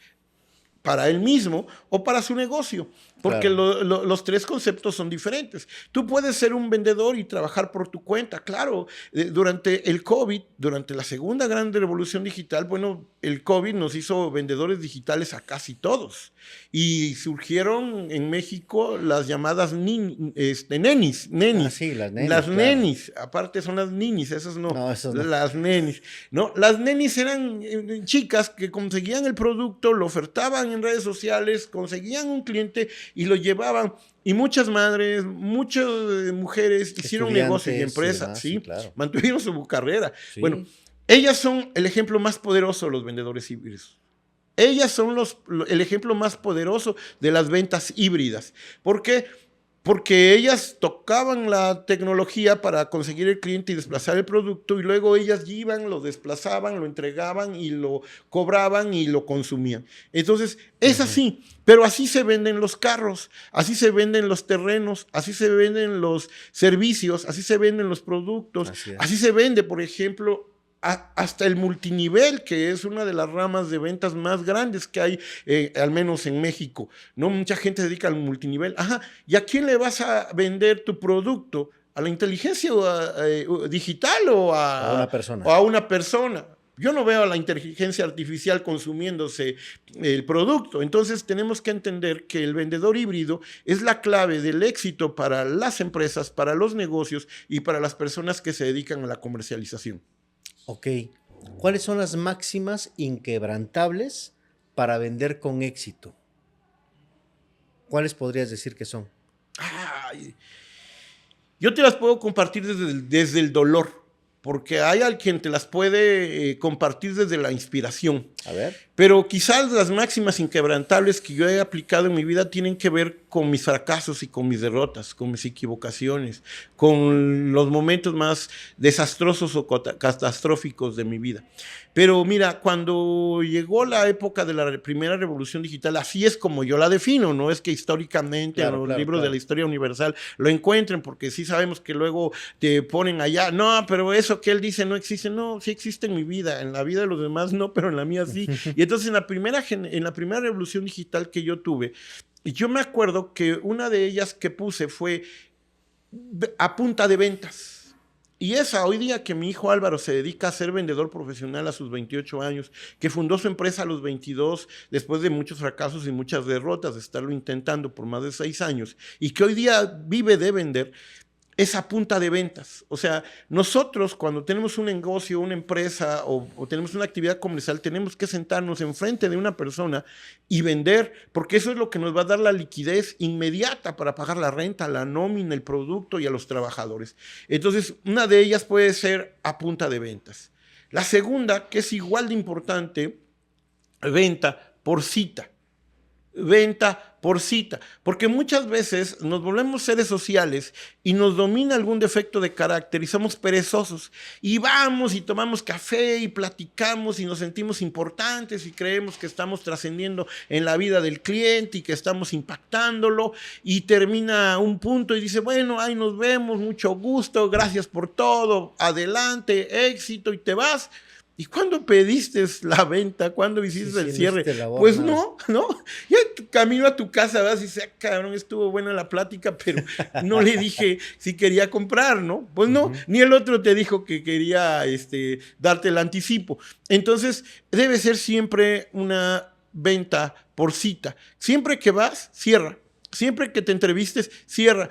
para él mismo o para su negocio, porque Claro. los tres conceptos son diferentes. Tú puedes ser un vendedor y trabajar por tu cuenta, claro. Durante el COVID, durante la segunda gran revolución digital, bueno, el COVID nos hizo vendedores digitales a casi todos, y surgieron en México las llamadas nenis, Ah, nenis. sí, las nenis, Las claro. nenis, aparte son las ninis, esas no, No, esos no. las nenis. No, las nenis eran chicas que conseguían el producto, lo ofertaban en redes sociales, conseguían un cliente y lo llevaban. Y muchas madres, muchas mujeres hicieron negocio y Estudiantes y empresa, demás, sí, ¿sí? claro. Mantuvieron su carrera. Bueno, Sí. ellas son el ejemplo más poderoso de los vendedores híbridos. Ellas son el ejemplo más poderoso de las ventas híbridas. ¿Por qué? Porque ellas tocaban la tecnología para conseguir el cliente y desplazar el producto, y luego ellas iban, lo desplazaban, lo entregaban y lo cobraban y lo consumían. Entonces, es Ujú. así, pero así se venden los carros, así se venden los terrenos, así se venden los servicios, así se venden los productos, Así así es. se vende, por ejemplo, hasta el multinivel, que es una de las ramas de ventas más grandes que hay, al menos en México. No mucha gente se dedica al multinivel. Ajá, ¿y a quién le vas a vender tu producto? ¿A la inteligencia digital O a una persona. o a una persona? Yo no veo a la inteligencia artificial consumiéndose el producto. Entonces tenemos que entender que el vendedor híbrido es la clave del éxito para las empresas, para los negocios y para las personas que se dedican a la comercialización. Ok. ¿Cuáles son las máximas inquebrantables para vender con éxito? ¿Cuáles podrías decir que son? Ay, yo te las puedo compartir desde el dolor, porque hay alguien te las puede compartir desde la inspiración. A ver. Pero quizás las máximas inquebrantables que yo he aplicado en mi vida tienen que ver con mis fracasos y con mis derrotas, con mis equivocaciones, con los momentos más desastrosos o catastróficos de mi vida. Pero mira, cuando llegó la época de la primera revolución digital, así es como yo la defino, no es que históricamente en Claro, los claro, libros de la claro. historia universal lo encuentren, porque sí sabemos que luego te ponen allá, no, pero eso que él dice no existe. No, sí existe en mi vida, en la vida de los demás no, pero en la mía sí. Y entonces en la primera revolución digital que yo tuve, yo me acuerdo que una de ellas que puse fue a punta de ventas. Y esa, hoy día que mi hijo Álvaro se dedica a ser vendedor profesional a sus 28 años, que fundó su empresa a los 22, después de muchos fracasos y muchas derrotas, de estarlo intentando por más de 6 años, y que hoy día vive de vender, esa punta de ventas. O sea, nosotros cuando tenemos un negocio, una empresa o tenemos una actividad comercial, tenemos que sentarnos enfrente de una persona y vender, porque eso es lo que nos va a dar la liquidez inmediata para pagar la renta, la nómina, el producto y a los trabajadores. Entonces, una de ellas puede ser a punta de ventas. La segunda, que es igual de importante, venta por cita. Venta por cita, porque muchas veces nos volvemos seres sociales y nos domina algún defecto de carácter y somos perezosos y vamos y tomamos café y platicamos y nos sentimos importantes y creemos que estamos trascendiendo en la vida del cliente y que estamos impactándolo, y termina un punto y dice, bueno, ahí nos vemos, mucho gusto, gracias por todo, adelante, éxito, y te vas. ¿Y cuándo pediste la venta? ¿Cuándo Sí, hiciste sí, el no cierre? hiciste labor, Pues nada. no, ¿no? Ya camino a tu casa vas y dices, ah, cabrón, estuvo buena la plática, pero no le dije si quería comprar, ¿no? Pues no, Ujú. ni el otro te dijo que quería darte el anticipo. Entonces, debe ser siempre una venta por cita. Siempre que vas, cierra. Siempre que te entrevistes, cierra.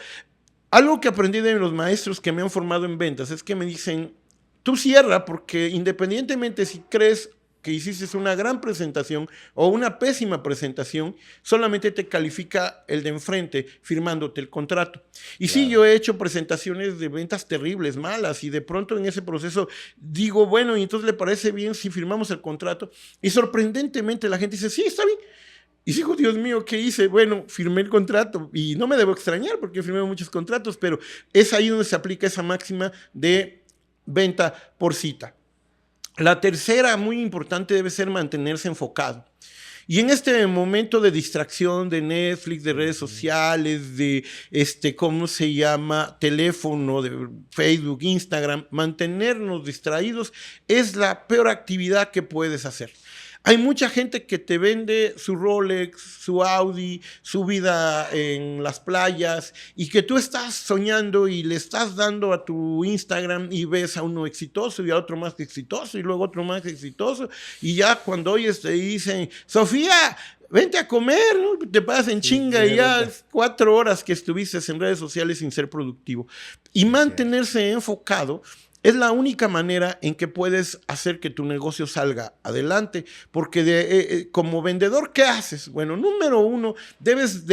Algo que aprendí de los maestros que me han formado en ventas es que me dicen, tú cierra, porque independientemente si crees que hiciste una gran presentación o una pésima presentación, solamente te califica el de enfrente firmándote el contrato. Y sí, yo he hecho presentaciones de ventas terribles, malas, y de pronto en ese proceso digo, bueno, y entonces le parece bien si firmamos el contrato, y sorprendentemente la gente dice, sí, está bien. Y digo, Dios mío, ¿qué hice? Bueno, firmé el contrato y no me debo extrañar porque firmé muchos contratos, pero es ahí donde se aplica esa máxima de venta por cita. La tercera, muy importante, debe ser mantenerse enfocado. Y en este momento de distracción de Netflix, de redes sociales, de ¿cómo se llama? Teléfono, de Facebook, Instagram, mantenernos distraídos es la peor actividad que puedes hacer. Hay mucha gente que te vende su Rolex, su Audi, su vida en las playas y que tú estás soñando y le estás dando a tu Instagram y ves a uno exitoso y a otro más exitoso y luego otro más exitoso y ya cuando oyes te dicen, Sofía, vente a comer, ¿no? Te pasas en chinga y ya 4 horas que estuviste en redes sociales sin ser productivo. Y mantenerse enfocado es la única manera en que puedes hacer que tu negocio salga adelante, porque como vendedor, ¿qué haces? Bueno, número 1, debes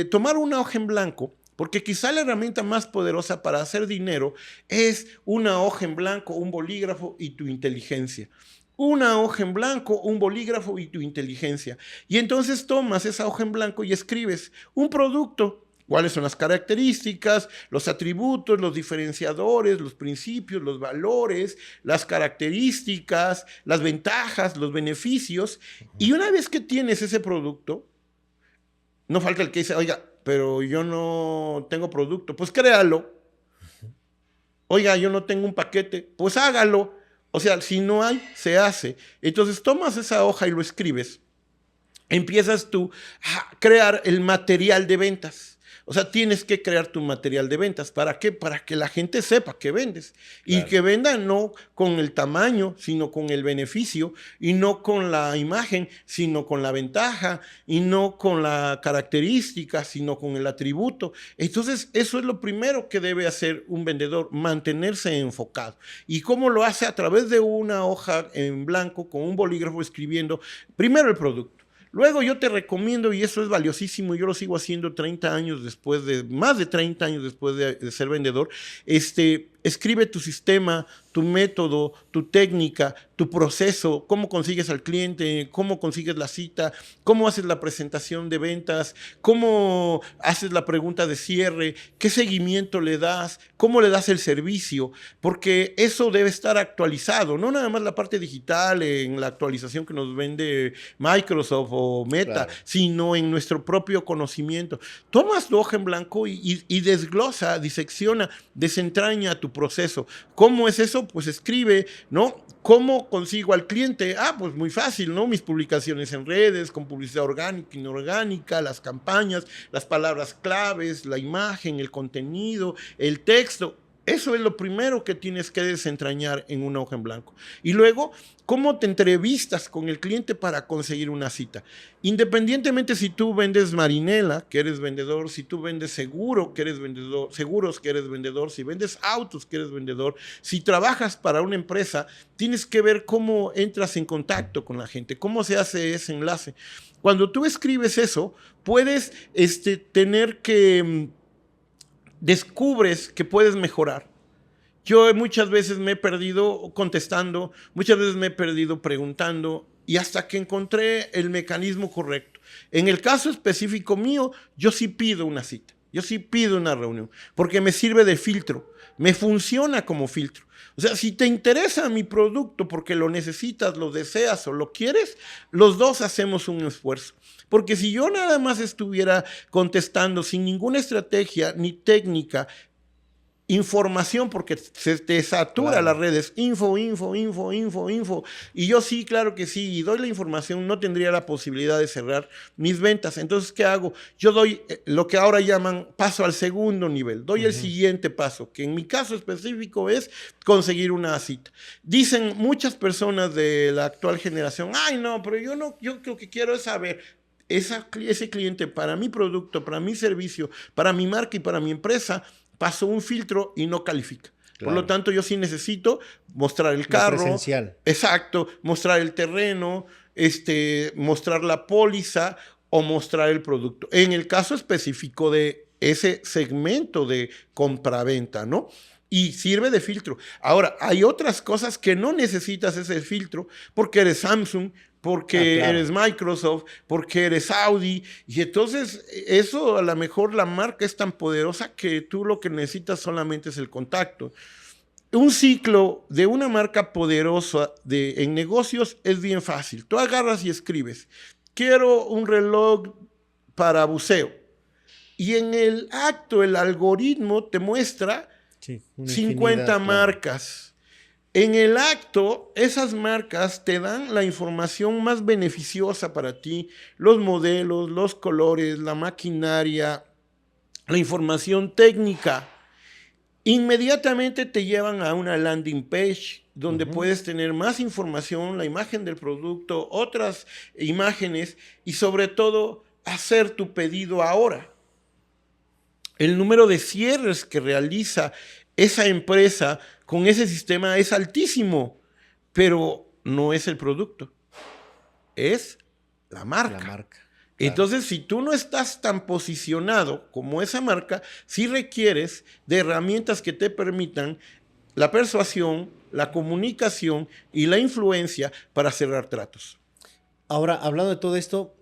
tomar una hoja en blanco, porque quizá la herramienta más poderosa para hacer dinero es una hoja en blanco, un bolígrafo y tu inteligencia. Una hoja en blanco, un bolígrafo y tu inteligencia. Y entonces tomas esa hoja en blanco y escribes un producto. ¿Cuáles son las características, los atributos, los diferenciadores, los principios, los valores, las características, las ventajas, los beneficios? Y una vez que tienes ese producto, no falta el que dice, oiga, pero yo no tengo producto, pues créalo. Oiga, yo no tengo un paquete, pues hágalo. O sea, si no hay, se hace. Entonces tomas esa hoja y lo escribes. Empiezas tú a crear el material de ventas. O sea, tienes que crear tu material de ventas. ¿Para qué? Para que la gente sepa que vendes. Claro. Y que venda no con el tamaño, sino con el beneficio, y no con la imagen, sino con la ventaja, y no con la característica, sino con el atributo. Entonces, eso es lo primero que debe hacer un vendedor, mantenerse enfocado. ¿Y cómo lo hace? A través de una hoja en blanco, con un bolígrafo escribiendo primero el producto. Luego yo te recomiendo, y eso es valiosísimo, yo lo sigo haciendo 30 años después más de 30 años después de ser vendedor, escribe tu sistema, tu método, tu técnica, tu proceso, cómo consigues al cliente, cómo consigues la cita, cómo haces la presentación de ventas, cómo haces la pregunta de cierre, qué seguimiento le das, cómo le das el servicio, porque eso debe estar actualizado, no nada más la parte digital en la actualización que nos vende Microsoft o Meta, claro, sino en nuestro propio conocimiento. Tomas tu hoja en blanco y desglosa, disecciona, desentraña tu proceso. ¿Cómo es eso? Pues escribe, ¿no? ¿Cómo consigo al cliente? Ah, pues muy fácil, ¿no? Mis publicaciones en redes, con publicidad orgánica, inorgánica, las campañas, las palabras claves, la imagen, el contenido, el texto. Eso es lo primero que tienes que desentrañar en una hoja en blanco. Y luego, ¿cómo te entrevistas con el cliente para conseguir una cita? Independientemente si tú vendes marinela, que eres vendedor, si tú vendes seguro, que eres vendedor, seguros, que eres vendedor, si vendes autos, que eres vendedor, si trabajas para una empresa, tienes que ver cómo entras en contacto con la gente, cómo se hace ese enlace. Cuando tú escribes eso, puedes tener que... descubres que puedes mejorar. Yo muchas veces me he perdido contestando, muchas veces me he perdido preguntando, y hasta que encontré el mecanismo correcto. En el caso específico mío, yo sí pido una cita, yo sí pido una reunión, porque me sirve de filtro, me funciona como filtro. O sea, si te interesa mi producto porque lo necesitas, lo deseas o lo quieres, los dos hacemos un esfuerzo. Porque si yo nada más estuviera contestando sin ninguna estrategia ni técnica, información, porque se te satura, claro, las redes, info, y yo sí, claro que sí, y doy la información, no tendría la posibilidad de cerrar mis ventas. Entonces, ¿qué hago? Yo doy lo que ahora llaman paso al segundo nivel, doy el siguiente paso, que en mi caso específico es conseguir una cita. Dicen muchas personas de la actual generación, ay no, pero yo lo que quiero es saber, ese cliente para mi producto, para mi servicio, para mi marca y para mi empresa, pasó un filtro y no califica. Por lo tanto, yo sí necesito mostrar el Lo carro. presencial. Exacto, mostrar el terreno, mostrar la póliza o mostrar el producto. En el caso específico de ese segmento de compraventa, ¿no? Y sirve de filtro. Ahora, hay otras cosas que no necesitas ese filtro porque eres Samsung, porque claro. eres Microsoft, porque eres Audi. Y entonces eso a lo mejor la marca es tan poderosa que tú lo que necesitas solamente es el contacto. Un ciclo de una marca poderosa en negocios es bien fácil. Tú agarras y escribes, quiero un reloj para buceo. Y en el acto, el algoritmo te muestra 50 marcas. En el acto, esas marcas te dan la información más beneficiosa para ti, los modelos, los colores, la maquinaria, la información técnica. Inmediatamente te llevan a una landing page donde puedes tener más información, la imagen del producto, otras imágenes y sobre todo hacer tu pedido ahora. El número de cierres que realiza esa empresa con ese sistema es altísimo, pero no es el producto, es la marca. Claro. Entonces, si tú no estás tan posicionado como esa marca, sí requieres de herramientas que te permitan la persuasión, la comunicación y la influencia para cerrar tratos. Ahora, hablando de todo esto,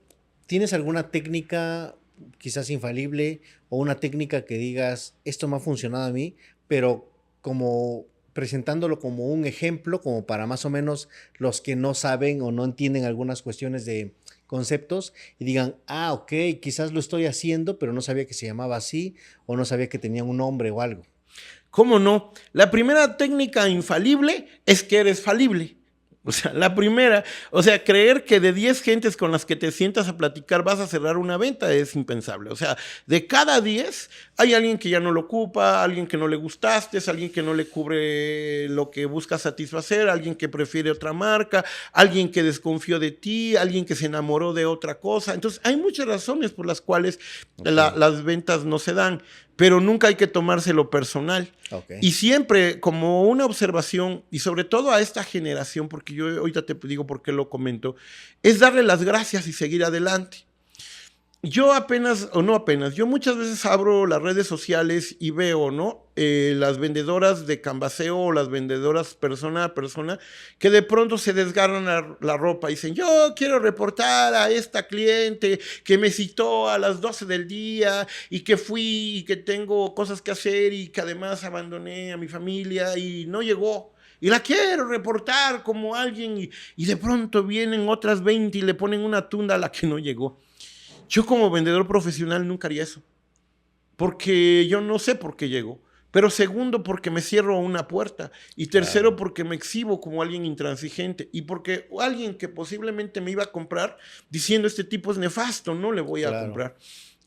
¿tienes alguna técnica quizás infalible o una técnica que digas, esto me ha funcionado a mí, pero como presentándolo como un ejemplo, como para más o menos los que no saben o no entienden algunas cuestiones de conceptos y digan, ok, quizás lo estoy haciendo, pero no sabía que se llamaba así o no sabía que tenía un nombre o algo? ¿Cómo no? La primera técnica infalible es que eres falible. O sea, la primera, creer que de 10 gentes con las que te sientas a platicar vas a cerrar una venta es impensable. O sea, de cada 10 hay alguien que ya no lo ocupa, alguien que no le gustaste, alguien que no le cubre lo que busca satisfacer, alguien que prefiere otra marca, alguien que desconfió de ti, alguien que se enamoró de otra cosa. Entonces, hay muchas razones por las cuales las ventas no se dan, pero nunca hay que tomárselo personal. Y siempre como una observación, y sobre todo a esta generación, porque yo ahorita te digo por qué lo comento, es darle las gracias y seguir adelante. Yo yo muchas veces abro las redes sociales y veo, ¿no? Las vendedoras de canvaseo o las vendedoras persona a persona que de pronto se desgarran la ropa y dicen, yo quiero reportar a esta cliente que me citó a las 12 del día y que fui y que tengo cosas que hacer y que además abandoné a mi familia y no llegó. Y la quiero reportar como alguien y de pronto vienen otras 20 y le ponen una tunda a la que no llegó. Yo como vendedor profesional nunca haría eso, porque yo no sé por qué llego. Pero segundo, porque me cierro una puerta. Y tercero, porque me exhibo como alguien intransigente. Y porque alguien que posiblemente me iba a comprar diciendo este tipo es nefasto, no le voy a comprar.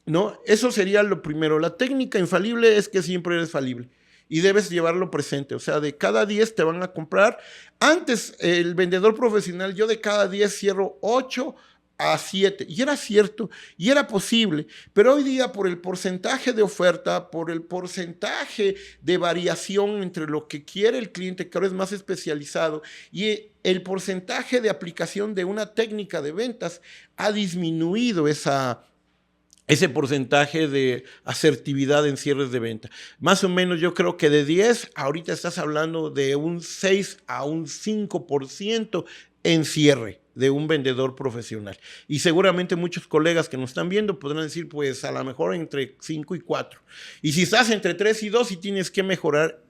¿No? Eso sería lo primero. La técnica infalible es que siempre eres falible. Y debes llevarlo presente. O sea, de cada 10 te van a comprar. Antes, el vendedor profesional, yo de cada 10 cierro 8 a 7, y era cierto, y era posible, pero hoy día por el porcentaje de oferta, por el porcentaje de variación entre lo que quiere el cliente, que ahora es más especializado, y el porcentaje de aplicación de una técnica de ventas ha disminuido ese porcentaje de asertividad en cierres de venta. Más o menos yo creo que de 10, ahorita estás hablando de un 6 a un 5% en cierre de un vendedor profesional. Y seguramente muchos colegas que nos están viendo podrán decir, pues a lo mejor entre 5 y 4. Y si estás entre 3 y 2, sí tienes que mejorar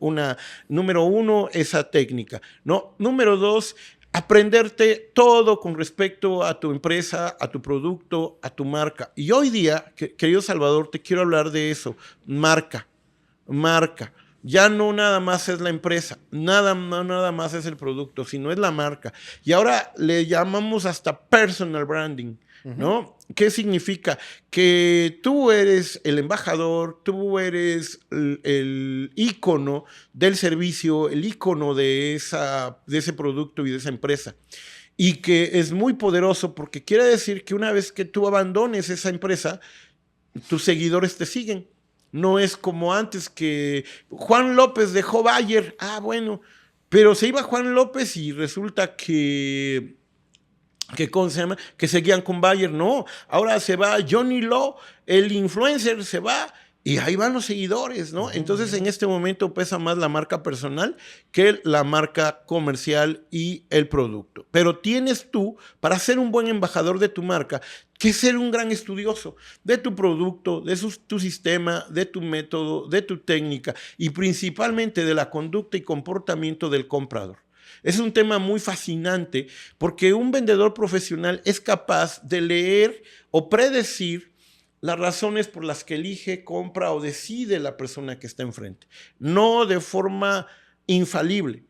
número 1, esa técnica, ¿no? Número 2, aprenderte todo con respecto a tu empresa, a tu producto, a tu marca. Y hoy día, querido Salvador, te quiero hablar de eso, marca. Ya no nada más es la empresa, nada más es el producto, sino es la marca. Y ahora le llamamos hasta personal branding, ¿no? ¿Qué significa? Que tú eres el embajador, tú eres el ícono del servicio, el ícono de ese producto y de esa empresa. Y que es muy poderoso porque quiere decir que una vez que tú abandones esa empresa, tus seguidores te siguen. No es como antes que Juan López dejó Bayer. Ah, bueno, pero se iba Juan López y resulta ¿cómo se llama? Que seguían con Bayer. No, ahora se va Johnny Law, el influencer se va y ahí van los seguidores, ¿no? Entonces en este momento pesa más la marca personal que la marca comercial y el producto. Pero tienes tú, para ser un buen embajador de tu marca, que ser un gran estudioso de tu producto, de tu sistema, de tu método, de tu técnica y principalmente de la conducta y comportamiento del comprador. Es un tema muy fascinante porque un vendedor profesional es capaz de leer o predecir las razones por las que elige, compra o decide la persona que está enfrente. No de forma infalible,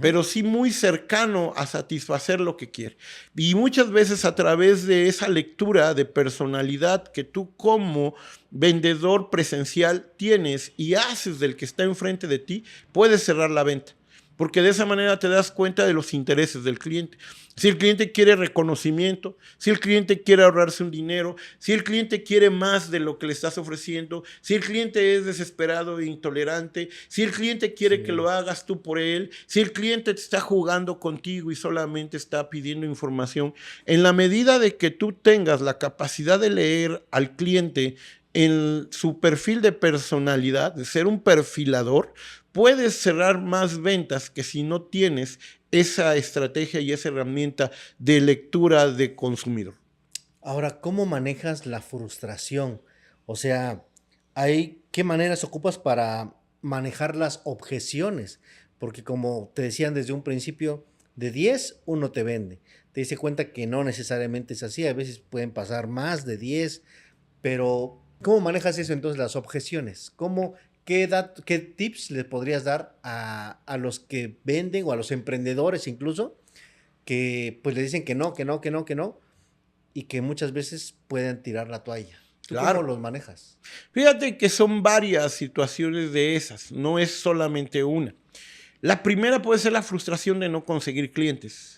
pero sí muy cercano a satisfacer lo que quiere. Y muchas veces a través de esa lectura de personalidad que tú como vendedor presencial tienes y haces del que está enfrente de ti, puedes cerrar la venta. Porque de esa manera te das cuenta de los intereses del cliente. Si el cliente quiere reconocimiento, si el cliente quiere ahorrarse un dinero, si el cliente quiere más de lo que le estás ofreciendo, si el cliente es desesperado e intolerante, si el cliente quiere que lo hagas tú por él, si el cliente te está jugando contigo y solamente está pidiendo información, en la medida de que tú tengas la capacidad de leer al cliente en su perfil de personalidad, de ser un perfilador, puedes cerrar más ventas que si no tienes esa estrategia y esa herramienta de lectura de consumidor. Ahora, ¿cómo manejas la frustración? O sea, ¿qué maneras ocupas para manejar las objeciones? Porque como te decían desde un principio, de 10, uno te vende. Te dice cuenta que no necesariamente es así, a veces pueden pasar más de 10, pero ¿cómo manejas eso entonces, las objeciones? ¿Qué tips le podrías dar a los que venden o a los emprendedores incluso, que pues le dicen que no, que no, que no, que no, y que muchas veces pueden tirar la toalla? ¿Tú Claro. cómo los manejas? Fíjate que son varias situaciones de esas, no es solamente una. La primera puede ser la frustración de no conseguir clientes.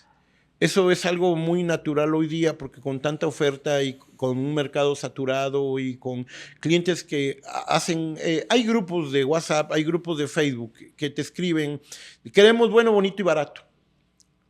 Eso es algo muy natural hoy día porque con tanta oferta y con un mercado saturado y con clientes que hacen... hay grupos de WhatsApp, hay grupos de Facebook que te escriben, queremos bueno, bonito y barato.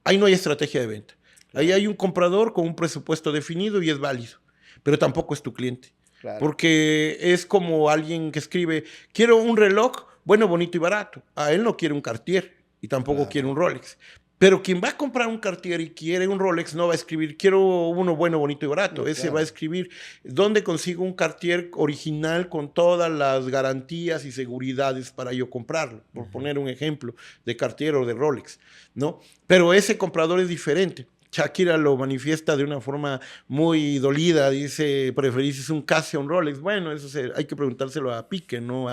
Ahí no hay estrategia de venta. Ahí hay un comprador con un presupuesto definido y es válido, pero tampoco es tu cliente. Claro. Porque es como alguien que escribe, quiero un reloj bueno, bonito y barato. Él no quiere un Cartier y tampoco quiere un Rolex. Pero quien va a comprar un Cartier y quiere un Rolex no va a escribir, quiero uno bueno, bonito y barato. Ese va a escribir, ¿dónde consigo un Cartier original con todas las garantías y seguridades para yo comprarlo? Por poner un ejemplo de Cartier o de Rolex, ¿no? Pero ese comprador es diferente. Shakira lo manifiesta de una forma muy dolida, dice, ¿preferís un Casio a un Rolex? Bueno, eso hay que preguntárselo a Pique, no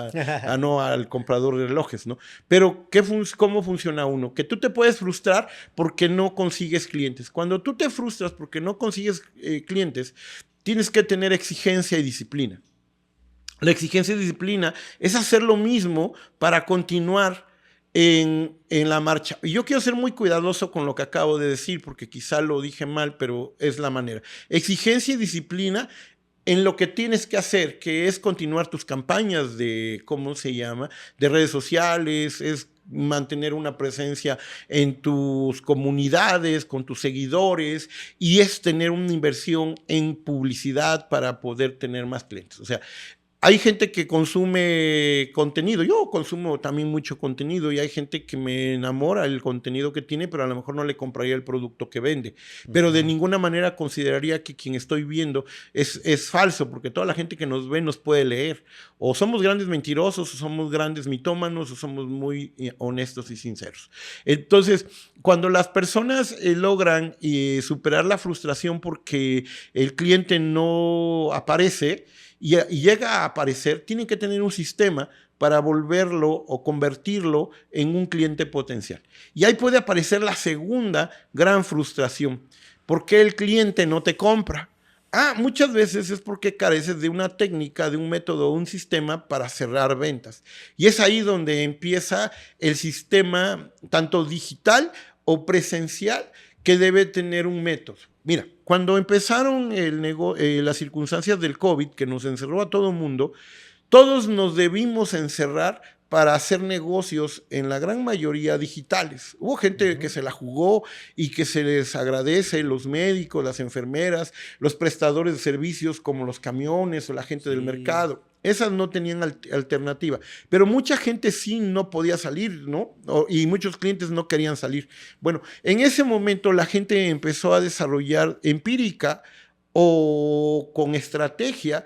no al comprador de relojes, ¿no? Pero ¿cómo funciona uno? Que tú te puedes frustrar porque no consigues clientes. Cuando tú te frustras porque no consigues clientes, tienes que tener exigencia y disciplina. La exigencia y disciplina es hacer lo mismo para continuar en la marcha. Y yo quiero ser muy cuidadoso con lo que acabo de decir, porque quizá lo dije mal, pero es la manera. Exigencia y disciplina en lo que tienes que hacer, que es continuar tus campañas de, ¿cómo se llama?, de redes sociales, es mantener una presencia en tus comunidades, con tus seguidores, y es tener una inversión en publicidad para poder tener más clientes. O sea, hay gente que consume contenido, yo consumo también mucho contenido y hay gente que me enamora el contenido que tiene, pero a lo mejor no le compraría el producto que vende. Pero de ninguna manera consideraría que quien estoy viendo es falso, porque toda la gente que nos ve nos puede leer. O somos grandes mentirosos, o somos grandes mitómanos, o somos muy honestos y sinceros. Entonces, cuando las personas logran superar la frustración porque el cliente no aparece, y llega a aparecer, tienen que tener un sistema para volverlo o convertirlo en un cliente potencial. Y ahí puede aparecer la segunda gran frustración. ¿Por qué el cliente no te compra? Muchas veces es porque careces de una técnica, de un método, un sistema para cerrar ventas. Y es ahí donde empieza el sistema, tanto digital o presencial, que debe tener un método. Mira, cuando empezaron las circunstancias del COVID, que nos encerró a todo el mundo, todos nos debimos encerrar para hacer negocios en la gran mayoría digitales. Hubo gente que se la jugó y que se les agradece, los médicos, las enfermeras, los prestadores de servicios como los camiones o la gente del mercado. Esas no tenían alternativa, pero mucha gente sí no podía salir, ¿no? Y muchos clientes no querían salir. Bueno, en ese momento la gente empezó a desarrollar empírica o con estrategia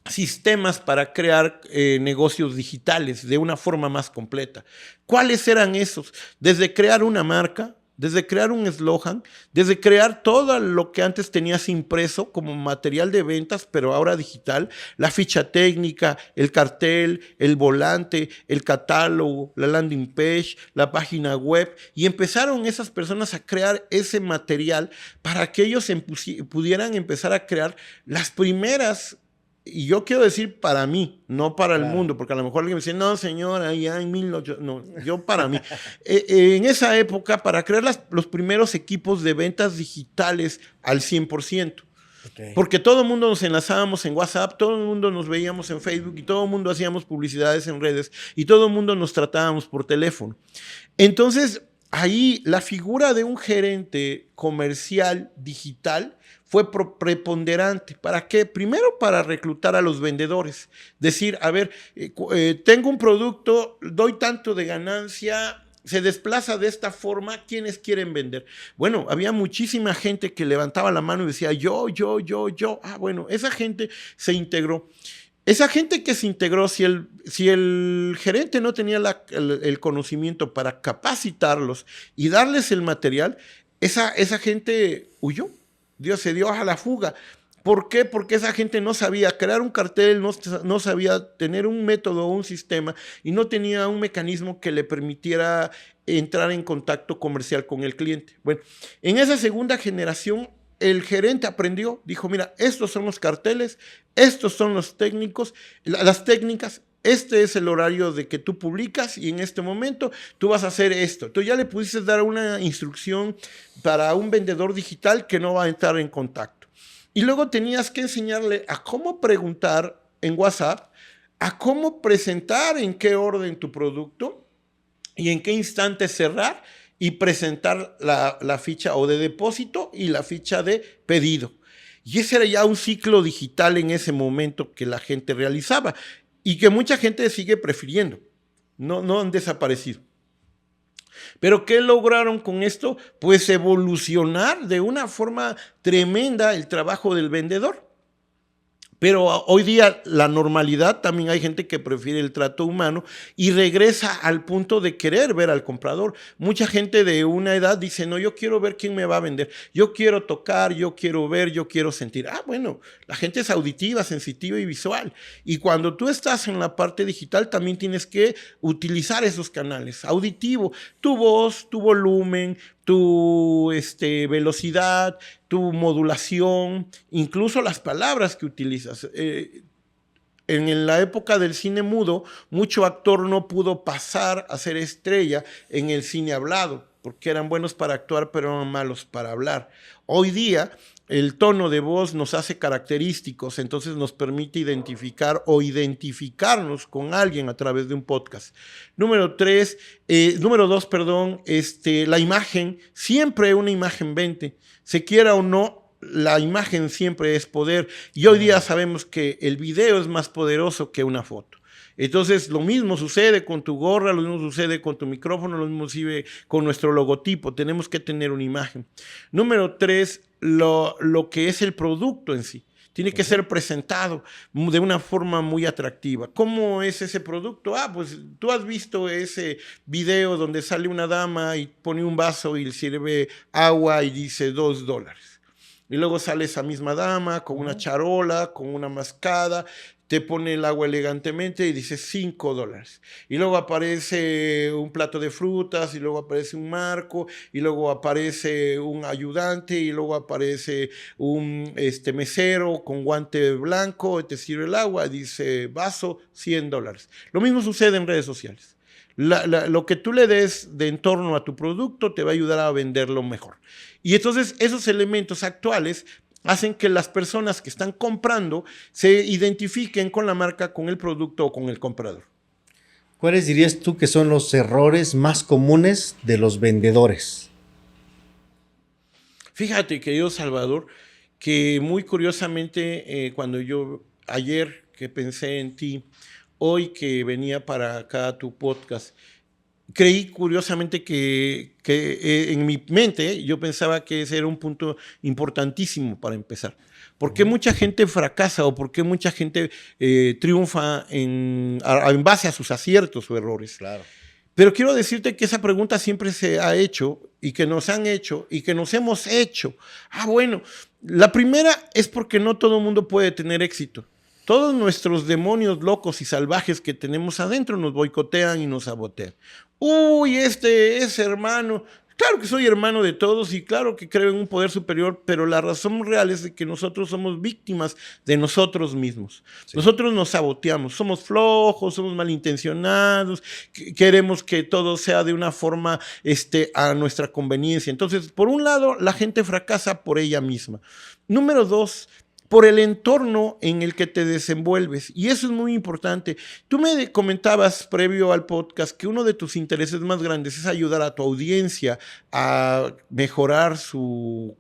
sistemas para crear negocios digitales de una forma más completa. ¿Cuáles eran esos? Desde crear una marca, desde crear un eslogan, desde crear todo lo que antes tenías impreso como material de ventas, pero ahora digital, la ficha técnica, el cartel, el volante, el catálogo, la landing page, la página web, y empezaron esas personas a crear ese material para que ellos pudieran empezar a crear las primeras. Y yo quiero decir para mí, no para el mundo, porque a lo mejor alguien me dice, no, señora, ya en 1800, no, yo para mí. En esa época, para crear los primeros equipos de ventas digitales al 100%. Porque todo el mundo nos enlazábamos en WhatsApp, todo el mundo nos veíamos en Facebook y todo el mundo hacíamos publicidades en redes y todo el mundo nos tratábamos por teléfono. Entonces, ahí la figura de un gerente comercial digital fue preponderante. ¿Para qué? Primero, para reclutar a los vendedores. Decir, a ver, tengo un producto, doy tanto de ganancia, se desplaza de esta forma, ¿quiénes quieren vender? Bueno, había muchísima gente que levantaba la mano y decía, yo. Ah, bueno, esa gente se integró. Esa gente que se integró, si el gerente no tenía el conocimiento para capacitarlos y darles el material, esa gente huyó. Dios se dio a la fuga. ¿Por qué? Porque esa gente no sabía crear un cartel, no sabía tener un método o un sistema y no tenía un mecanismo que le permitiera entrar en contacto comercial con el cliente. Bueno, en esa segunda generación, el gerente aprendió, dijo, mira, estos son los carteles, estos son los técnicos, las técnicas, este es el horario de que tú publicas y en este momento tú vas a hacer esto. Tú ya le pudiste dar una instrucción para un vendedor digital que no va a entrar en contacto. Y luego tenías que enseñarle a cómo preguntar en WhatsApp, a cómo presentar en qué orden tu producto y en qué instante cerrar y presentar la ficha o de depósito y la ficha de pedido. Y ese era ya un ciclo digital en ese momento que la gente realizaba y que mucha gente sigue prefiriendo. No han desaparecido. ¿Pero qué lograron con esto? Pues evolucionar de una forma tremenda el trabajo del vendedor. Pero hoy día la normalidad, también hay gente que prefiere el trato humano y regresa al punto de querer ver al comprador. Mucha gente de una edad dice, no, yo quiero ver quién me va a vender. Yo quiero tocar, yo quiero ver, yo quiero sentir. Ah, bueno, la gente es auditiva, sensitiva y visual. Y cuando tú estás en la parte digital, también tienes que utilizar esos canales. Auditivo, tu voz, tu volumen, tu velocidad, tu modulación, incluso las palabras que utilizas. En la época del cine mudo, mucho actor no pudo pasar a ser estrella en el cine hablado, porque eran buenos para actuar, pero eran malos para hablar. Hoy día, el tono de voz nos hace característicos, entonces nos permite identificar o identificarnos con alguien a través de un podcast. Número dos, la imagen, siempre una imagen vende, se quiera o no, la imagen siempre es poder, y hoy día sabemos que el video es más poderoso que una foto. Entonces, lo mismo sucede con tu gorra, lo mismo sucede con tu micrófono, lo mismo sucede con nuestro logotipo. Tenemos que tener una imagen. Número 3, lo que es el producto en sí. Tiene que ser presentado de una forma muy atractiva. ¿Cómo es ese producto? Ah, pues tú has visto ese video donde sale una dama y pone un vaso y le sirve agua y dice $2. Y luego sale esa misma dama con una charola, con una mascada, te pone el agua elegantemente y dice $5. Y luego aparece un plato de frutas, y luego aparece un marco, y luego aparece un ayudante, y luego aparece un mesero con guante blanco, te sirve el agua, dice vaso, $100. Lo mismo sucede en redes sociales. Lo que tú le des de entorno a tu producto te va a ayudar a venderlo mejor. Y entonces esos elementos actuales hacen que las personas que están comprando se identifiquen con la marca, con el producto o con el comprador. ¿Cuáles dirías tú que son los errores más comunes de los vendedores? Fíjate, querido Salvador, que muy curiosamente, ayer que pensé en ti, hoy que venía para acá a tu podcast, creí curiosamente que en mi mente yo pensaba que ese era un punto importantísimo para empezar. ¿Por qué mucha gente fracasa o por qué mucha gente triunfa en base a sus aciertos o errores? Claro. Pero quiero decirte que esa pregunta siempre se ha hecho y que nos han hecho y que nos hemos hecho. Bueno, la primera es porque no todo el mundo puede tener éxito. Todos nuestros demonios locos y salvajes que tenemos adentro nos boicotean y nos sabotean. Uy, este es hermano. Claro que soy hermano de todos y claro que creo en un poder superior, pero la razón real es de que nosotros somos víctimas de nosotros mismos. Sí. Nosotros nos saboteamos, somos flojos, somos malintencionados, queremos que todo sea de una forma a nuestra conveniencia. Entonces, por un lado, la gente fracasa por ella misma. Número dos, por el entorno en el que te desenvuelves. Y eso es muy importante. Tú me comentabas previo al podcast que uno de tus intereses más grandes es ayudar a tu audiencia a mejorar su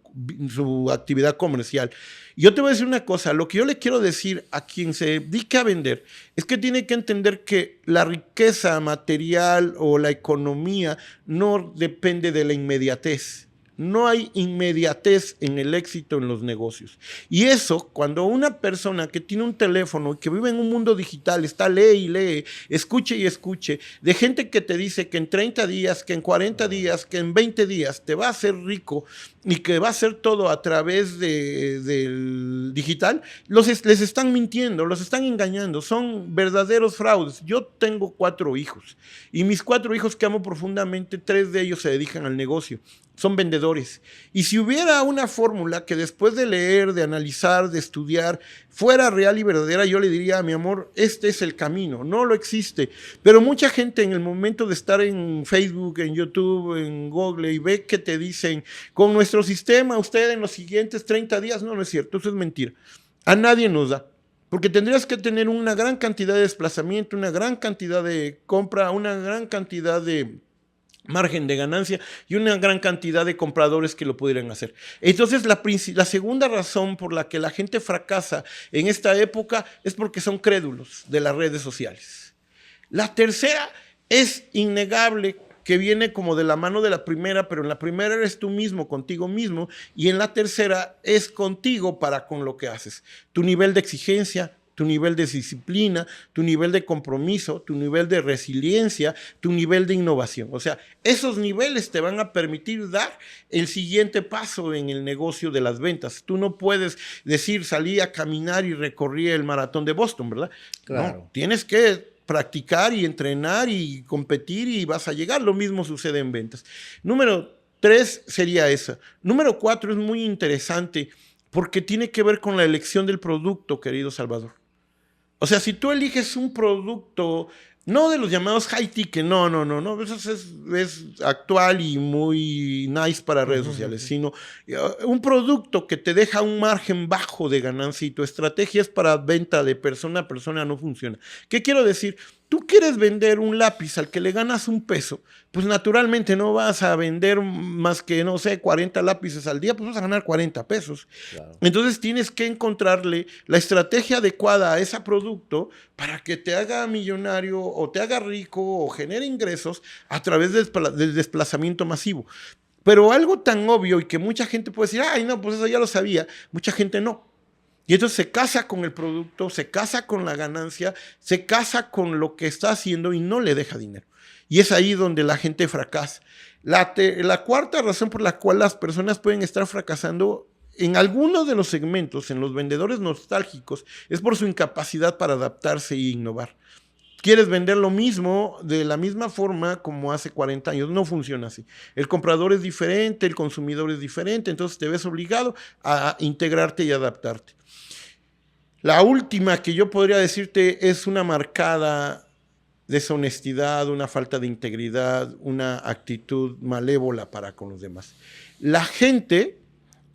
actividad comercial. Yo te voy a decir una cosa, lo que yo le quiero decir a quien se dedica a vender es que tiene que entender que la riqueza material o la economía no depende de la inmediatez. No hay inmediatez en el éxito en los negocios. Y eso, cuando una persona que tiene un teléfono y que vive en un mundo digital, lee y lee, escuche y escuche, de gente que te dice que en 30 días, que en 40 días, que en 20 días te va a hacer rico y que va a hacer todo a través del digital, les están mintiendo, los están engañando, son verdaderos fraudes. Yo tengo 4 hijos y mis 4 hijos que amo profundamente, 3 de ellos se dedican al negocio. Son vendedores. Y si hubiera una fórmula que después de leer, de analizar, de estudiar, fuera real y verdadera, yo le diría, mi amor, este es el camino. No lo existe. Pero mucha gente en el momento de estar en Facebook, en YouTube, en Google, y ve que te dicen, con nuestro sistema, usted en los siguientes 30 días, no es cierto, eso es mentira. A nadie nos da. Porque tendrías que tener una gran cantidad de desplazamiento, una gran cantidad de compra, una gran cantidad de margen de ganancia y una gran cantidad de compradores que lo pudieran hacer. Entonces, la segunda razón por la que la gente fracasa en esta época es porque son crédulos de las redes sociales. La tercera es innegable, que viene como de la mano de la primera, pero en la primera eres tú mismo, contigo mismo, y en la tercera es contigo para con lo que haces. Tu nivel de exigencia, tu nivel de disciplina, tu nivel de compromiso, tu nivel de resiliencia, tu nivel de innovación. O sea, esos niveles te van a permitir dar el siguiente paso en el negocio de las ventas. Tú no puedes decir, salí a caminar y recorrí el maratón de Boston, ¿verdad? Claro. No, tienes que practicar y entrenar y competir y vas a llegar. Lo mismo sucede en ventas. Número 3 sería esa. Número 4 es muy interesante porque tiene que ver con la elección del producto, querido Salvador. O sea, si tú eliges un producto, no de los llamados high ticket, no, eso es actual y muy nice para redes sociales, sino un producto que te deja un margen bajo de ganancia y tu estrategia es para venta de persona a persona, no funciona. ¿Qué quiero decir? Tú quieres vender un lápiz al que le ganas $1, pues naturalmente no vas a vender más que, 40 lápices al día, pues vas a ganar 40 pesos. Claro. Entonces tienes que encontrarle la estrategia adecuada a ese producto para que te haga millonario o te haga rico o genere ingresos a través del desplazamiento masivo. Pero algo tan obvio y que mucha gente puede decir, ay, no, pues eso ya lo sabía, mucha gente no. Y entonces se casa con el producto, se casa con la ganancia, se casa con lo que está haciendo y no le deja dinero. Y es ahí donde la gente fracasa. La cuarta razón por la cual las personas pueden estar fracasando en algunos de los segmentos, en los vendedores nostálgicos, es por su incapacidad para adaptarse e innovar. Quieres vender lo mismo de la misma forma como hace 40 años. No funciona así. El comprador es diferente, el consumidor es diferente, entonces te ves obligado a integrarte y adaptarte. La última que yo podría decirte es una marcada deshonestidad, una falta de integridad, una actitud malévola para con los demás. La gente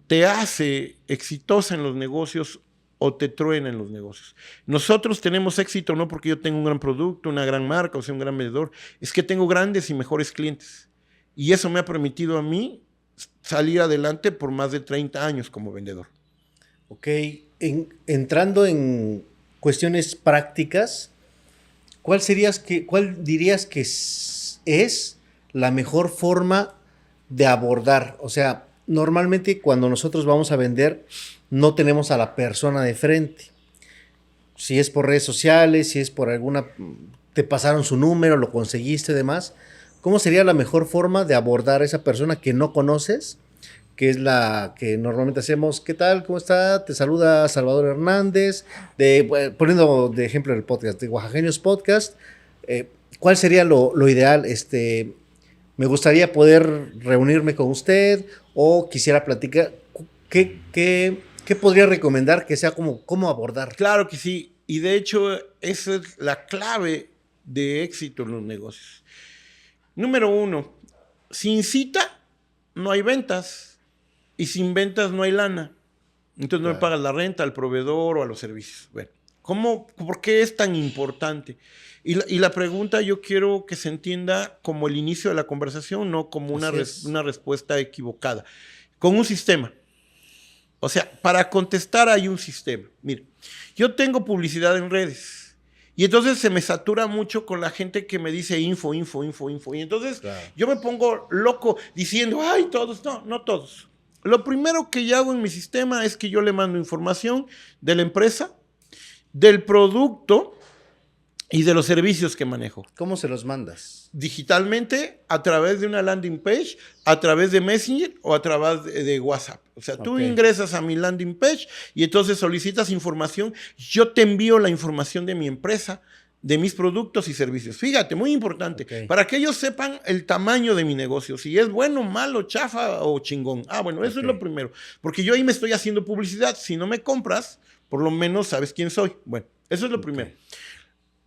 te hace exitosa en los negocios o te truena en los negocios. Nosotros tenemos éxito no porque yo tenga un gran producto, una gran marca o sea un gran vendedor, es que tengo grandes y mejores clientes. Y eso me ha permitido a mí salir adelante por más de 30 años como vendedor. Ok, entrando en cuestiones prácticas, ¿cuál dirías que es la mejor forma de abordar? O sea, normalmente cuando nosotros vamos a vender, no tenemos a la persona de frente. Si es por redes sociales, si es por te pasaron su número, lo conseguiste y demás. ¿Cómo sería la mejor forma de abordar a esa persona que no conoces? Que es la que normalmente hacemos. ¿Qué tal? ¿Cómo está? Te saluda Salvador Hernández, poniendo de ejemplo el podcast, de Oaxaqueños Podcast. ¿Cuál sería lo ideal? Me gustaría poder reunirme con usted o quisiera platicar. ¿Qué podría recomendar que sea cómo abordar? Claro que sí. Y de hecho, esa es la clave de éxito en los negocios. Número 1, sin cita no hay ventas. Y sin ventas no hay lana. Entonces no me pagas la renta al proveedor o a los servicios. Bueno, ¿por qué es tan importante? Y la pregunta yo quiero que se entienda como el inicio de la conversación, no como una respuesta equivocada. Con un sistema. O sea, para contestar hay un sistema. Mire, yo tengo publicidad en redes. Y entonces se me satura mucho con la gente que me dice info. Y entonces yo me pongo loco diciendo, ay, todos. No todos. Lo primero que yo hago en mi sistema es que yo le mando información de la empresa, del producto y de los servicios que manejo. ¿Cómo se los mandas? Digitalmente, a través de una landing page, a través de Messenger o a través de WhatsApp. O sea, tú ingresas a mi landing page y entonces solicitas información. Yo te envío la información de mi empresa, de mis productos y servicios. Fíjate, muy importante, para que ellos sepan el tamaño de mi negocio, si es bueno, malo, chafa o chingón. Bueno, eso es lo primero, porque yo ahí me estoy haciendo publicidad. Si no me compras, por lo menos sabes quién soy. Bueno, eso es lo primero.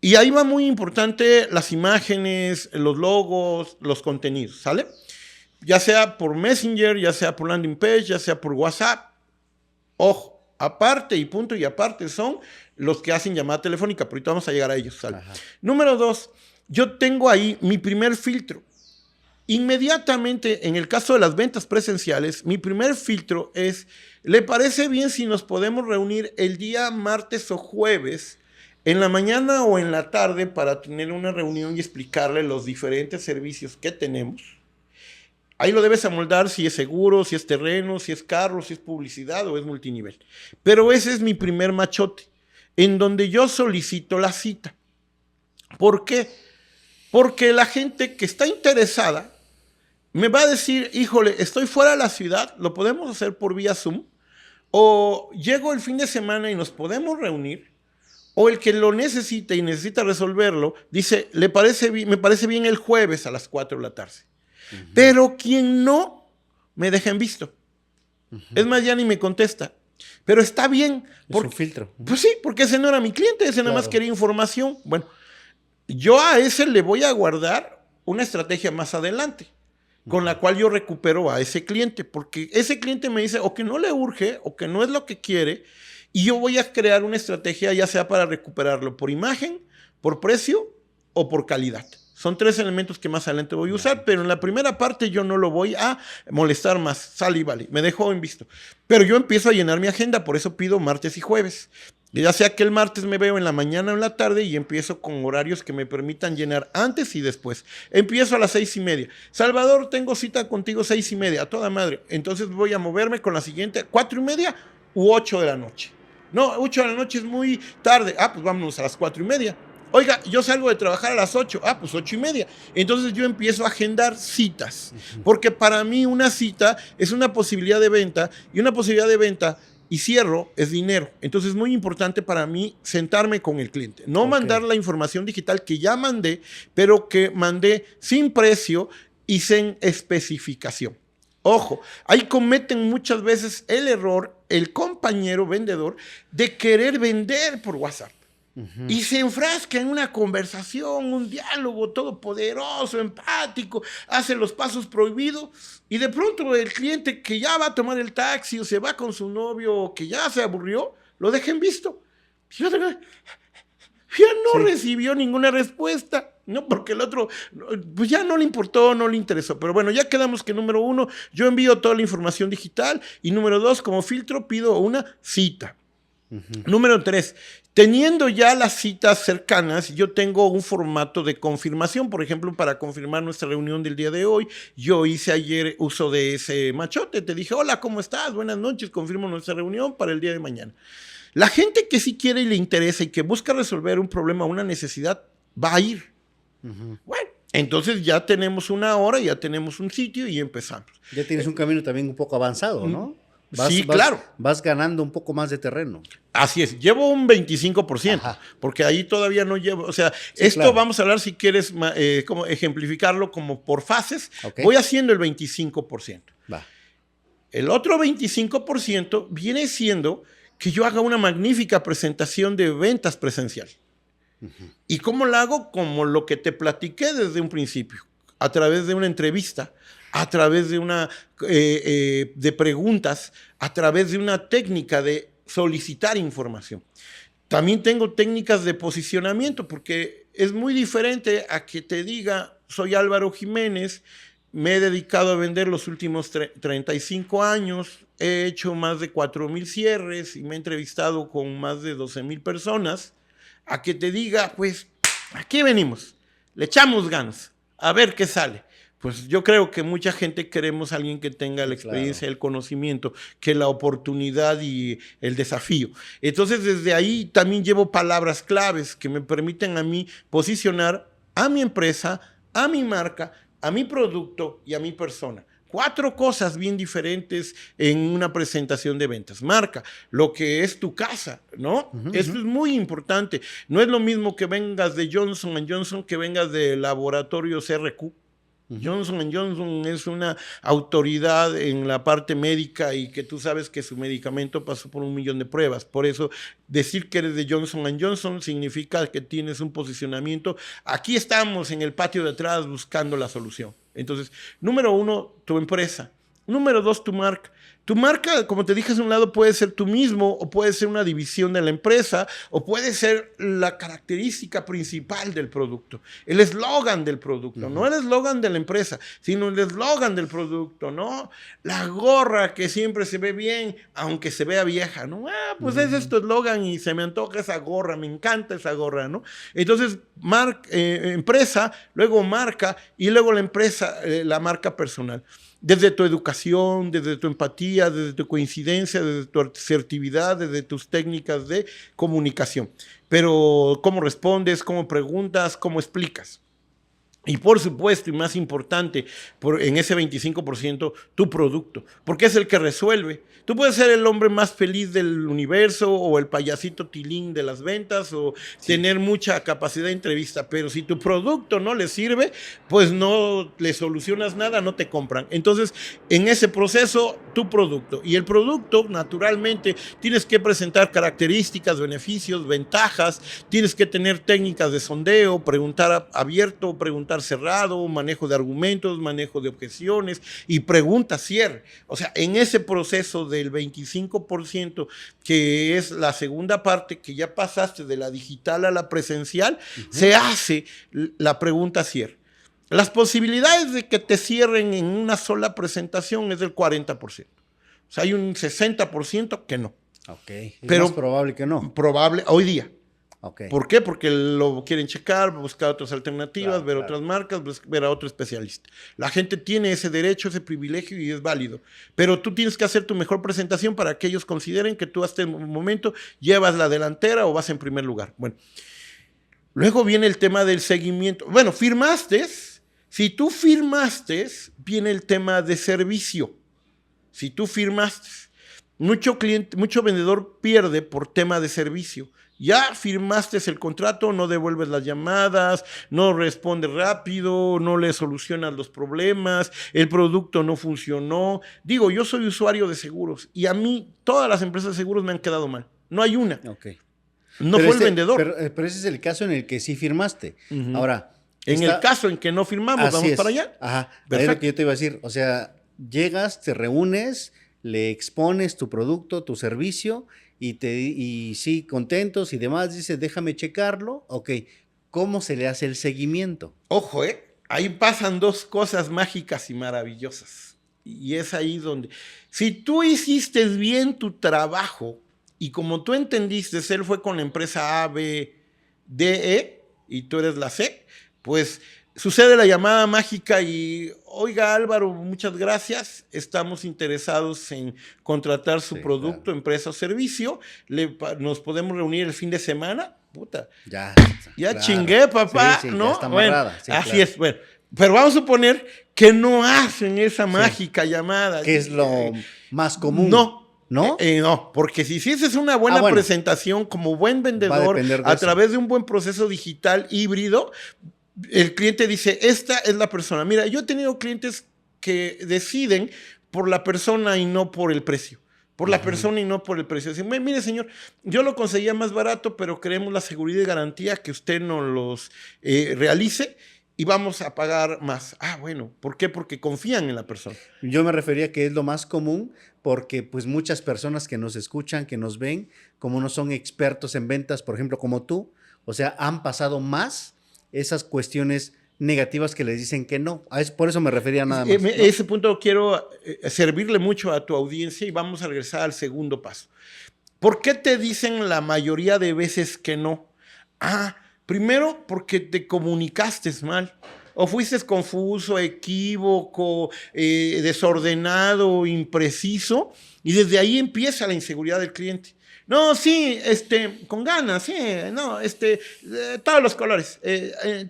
Y ahí va muy importante las imágenes, los logos, los contenidos, ¿sale? Ya sea por Messenger, ya sea por landing page, ya sea por WhatsApp. Ojo. Aparte y punto y aparte son los que hacen llamada telefónica, pero ahorita vamos a llegar a ellos. ¿Sale? Número 2, yo tengo ahí mi primer filtro. Inmediatamente, en el caso de las ventas presenciales, mi primer filtro es, ¿le parece bien si nos podemos reunir el día martes o jueves, en la mañana o en la tarde, para tener una reunión y explicarle los diferentes servicios que tenemos? Ahí lo debes amoldar si es seguro, si es terreno, si es carro, si es publicidad o es multinivel. Pero ese es mi primer machote, en donde yo solicito la cita. ¿Por qué? Porque la gente que está interesada me va a decir, híjole, estoy fuera de la ciudad, ¿lo podemos hacer por vía Zoom? O llego el fin de semana y nos podemos reunir. O el que lo necesita y necesita resolverlo, dice, me parece bien el jueves a las 4 de la tarde. Pero quien no, me deja en visto. Es más, ya ni me contesta. Pero está bien. Es un filtro. Pues sí, porque ese no era mi cliente, ese nada más quería información. Bueno, yo a ese le voy a guardar una estrategia más adelante, con la cual yo recupero a ese cliente, porque ese cliente me dice o que no le urge o que no es lo que quiere, y yo voy a crear una estrategia ya sea para recuperarlo por imagen, por precio o por calidad. Son 3 elementos que más adelante voy a usar, pero en la primera parte yo no lo voy a molestar más. Sale y vale, me dejo en visto. Pero yo empiezo a llenar mi agenda, por eso pido martes y jueves. Ya sea que el martes me veo en la mañana o en la tarde y empiezo con horarios que me permitan llenar antes y después. Empiezo a las 6:30. Salvador, tengo cita contigo 6:30, a toda madre. Entonces voy a moverme con la siguiente, 4:30 u 8 de la noche. No, 8 de la noche es muy tarde. Pues vámonos a las 4:30. Oiga, yo salgo de trabajar a las 8. Pues 8:30. Entonces yo empiezo a agendar citas. Porque para mí una cita es una posibilidad de venta. Y una posibilidad de venta y cierro es dinero. Entonces es muy importante para mí sentarme con el cliente. No mandar la información digital que ya mandé, pero que mandé sin precio y sin especificación. Ojo, ahí cometen muchas veces el error, el compañero vendedor, de querer vender por WhatsApp. Y se enfrasca en una conversación, un diálogo todopoderoso, empático, hace los pasos prohibidos y de pronto el cliente que ya va a tomar el taxi o se va con su novio o que ya se aburrió, lo dejen visto. Ya no recibió ninguna respuesta, ¿no? Porque el otro, pues ya no le importó, no le interesó. Pero bueno, ya quedamos que número 1, yo envío toda la información digital y número 2, como filtro, pido una cita. Número 3, teniendo ya las citas cercanas, yo tengo un formato de confirmación. Por ejemplo, para confirmar nuestra reunión del día de hoy, yo hice ayer uso de ese machote. Te dije, hola, ¿cómo estás? Buenas noches, confirmo nuestra reunión para el día de mañana. La gente que sí quiere y le interesa y que busca resolver un problema, una necesidad, va a ir. Bueno, entonces ya tenemos una hora, ya tenemos un sitio y empezamos. Ya tienes un camino también un poco avanzado, ¿no? Claro. Vas ganando un poco más de terreno. Así es, llevo un 25%, Ajá. porque ahí todavía no llevo, o sea, Sí, esto claro. vamos a hablar si quieres como ejemplificarlo como por fases. Ok. Voy haciendo el 25%. Va. El otro 25% viene siendo que yo haga una magnífica presentación de ventas presencial. ¿Y cómo la hago? Como lo que te platiqué desde un principio, a través de una entrevista, a través de de preguntas, a través de una técnica de solicitar información. También tengo técnicas de posicionamiento, porque es muy diferente a que te diga, soy Álvaro Jiménez, me he dedicado a vender los últimos 35 años, he hecho más de 4,000 cierres y me he entrevistado con más de 12,000 personas, a que te diga, pues, aquí venimos, le echamos ganas, a ver qué sale. Pues yo creo que mucha gente queremos a alguien que tenga la experiencia, el conocimiento, que la oportunidad y el desafío. Entonces, desde ahí también llevo palabras claves que me permiten a mí posicionar a mi empresa, a mi marca, a mi producto y a mi persona. 4 cosas bien diferentes en una presentación de ventas. Marca, lo que es tu casa, ¿no? Esto es muy importante. No es lo mismo que vengas de Johnson & Johnson que vengas de Laboratorios RQ. Johnson & Johnson es una autoridad en la parte médica y que tú sabes que su medicamento pasó por 1 millón de pruebas. Por eso decir que eres de Johnson & Johnson significa que tienes un posicionamiento. Aquí estamos en el patio de atrás buscando la solución. Entonces, número 1, tu empresa. Número 2, tu marca. Tu marca, como te dije hace un lado, puede ser tú mismo o puede ser una división de la empresa o puede ser la característica principal del producto, el eslogan del producto, no el eslogan de la empresa, sino el eslogan del producto, ¿no? La gorra que siempre se ve bien, aunque se vea vieja, ¿no? Pues ese es tu eslogan y se me antoja esa gorra, me encanta esa gorra, ¿no? Entonces, empresa, luego marca y luego la empresa, la marca personal. Desde tu educación, desde tu empatía, desde tu coincidencia, desde tu asertividad, desde tus técnicas de comunicación. Pero cómo respondes, cómo preguntas, cómo explicas. Y por supuesto, y más importante, en ese 25%, tu producto, porque es el que resuelve. Tú puedes ser el hombre más feliz del universo o el payasito tilín de las ventas o tener mucha capacidad de entrevista, pero si tu producto no le sirve, pues no le solucionas nada, no te compran. Entonces, en ese proceso, tu producto. Y el producto, naturalmente, tienes que presentar características, beneficios, ventajas, tienes que tener técnicas de sondeo, preguntar abierto, preguntar cerrado, manejo de argumentos, manejo de objeciones y pregunta cierre. O sea, en ese proceso del 25%, que es la segunda parte, que ya pasaste de la digital a la presencial, se hace la pregunta cierre. Las posibilidades de que te cierren en una sola presentación es del 40%. O sea, hay un 60% que no. Ok. Es pero más probable que no. Probable hoy día. Okay. ¿Por qué? Porque lo quieren checar, buscar otras alternativas, Claro, otras marcas, ver a otro especialista. La gente tiene ese derecho, ese privilegio y es válido. Pero tú tienes que hacer tu mejor presentación para que ellos consideren que tú hasta el momento llevas la delantera o vas en primer lugar. Bueno, luego viene el tema del seguimiento. Bueno, firmaste. Si tú firmaste, viene el tema de servicio. Si tú firmaste, mucho vendedor pierde por tema de servicio. Ya firmaste el contrato, no devuelves las llamadas, no respondes rápido, no le solucionas los problemas, el producto no funcionó. Digo, yo soy usuario de seguros y a mí todas las empresas de seguros me han quedado mal. No hay una. Okay. No fue el vendedor. Pero ese es el caso en el que sí firmaste. Ahora, en el caso en que no firmamos, vamos para allá. Ajá, es lo que yo te iba a decir. O sea, llegas, te reúnes, le expones tu producto, tu servicio, y sí, contentos y demás, dices, déjame checarlo. Ok, ¿cómo se le hace el seguimiento? Ojo, ahí pasan dos cosas mágicas y maravillosas. Y es ahí donde, si tú hiciste bien tu trabajo, y como tú entendiste, él fue con la empresa A, B, D, E, y tú eres la C, pues sucede la llamada mágica y, oiga Álvaro, muchas gracias, estamos interesados en contratar su producto, claro, empresa o servicio, nos podemos reunir el fin de semana. Puta, ya claro, chingué, papá, sí, ¿no? Ya está amarrada, bueno, sí, así claro. Es, bueno. Pero vamos a suponer que no hacen esa mágica llamada. Que es lo más común. ¿No? No, porque si hicieses una buena presentación como buen vendedor a través de un buen proceso digital híbrido, el cliente dice, esta es la persona. Mira, yo he tenido clientes que deciden por la persona y no por el precio. Por la persona y no por el precio. Dicen, mire, señor, yo lo conseguía más barato, pero queremos la seguridad y garantía que usted nos los realice y vamos a pagar más. Ah, bueno, ¿por qué? Porque confían en la persona. Yo me refería que es lo más común porque pues muchas personas que nos escuchan, que nos ven, como no son expertos en ventas, por ejemplo, como tú, o sea, han pasado más esas cuestiones negativas que les dicen que no. Por eso me refería nada más, ¿no? Ese punto quiero servirle mucho a tu audiencia y vamos a regresar al segundo paso. ¿Por qué te dicen la mayoría de veces que no? Primero porque te comunicaste mal. O fuiste confuso, equívoco, desordenado, impreciso, y desde ahí empieza la inseguridad del cliente. No, sí, con ganas, sí, no, todos los colores,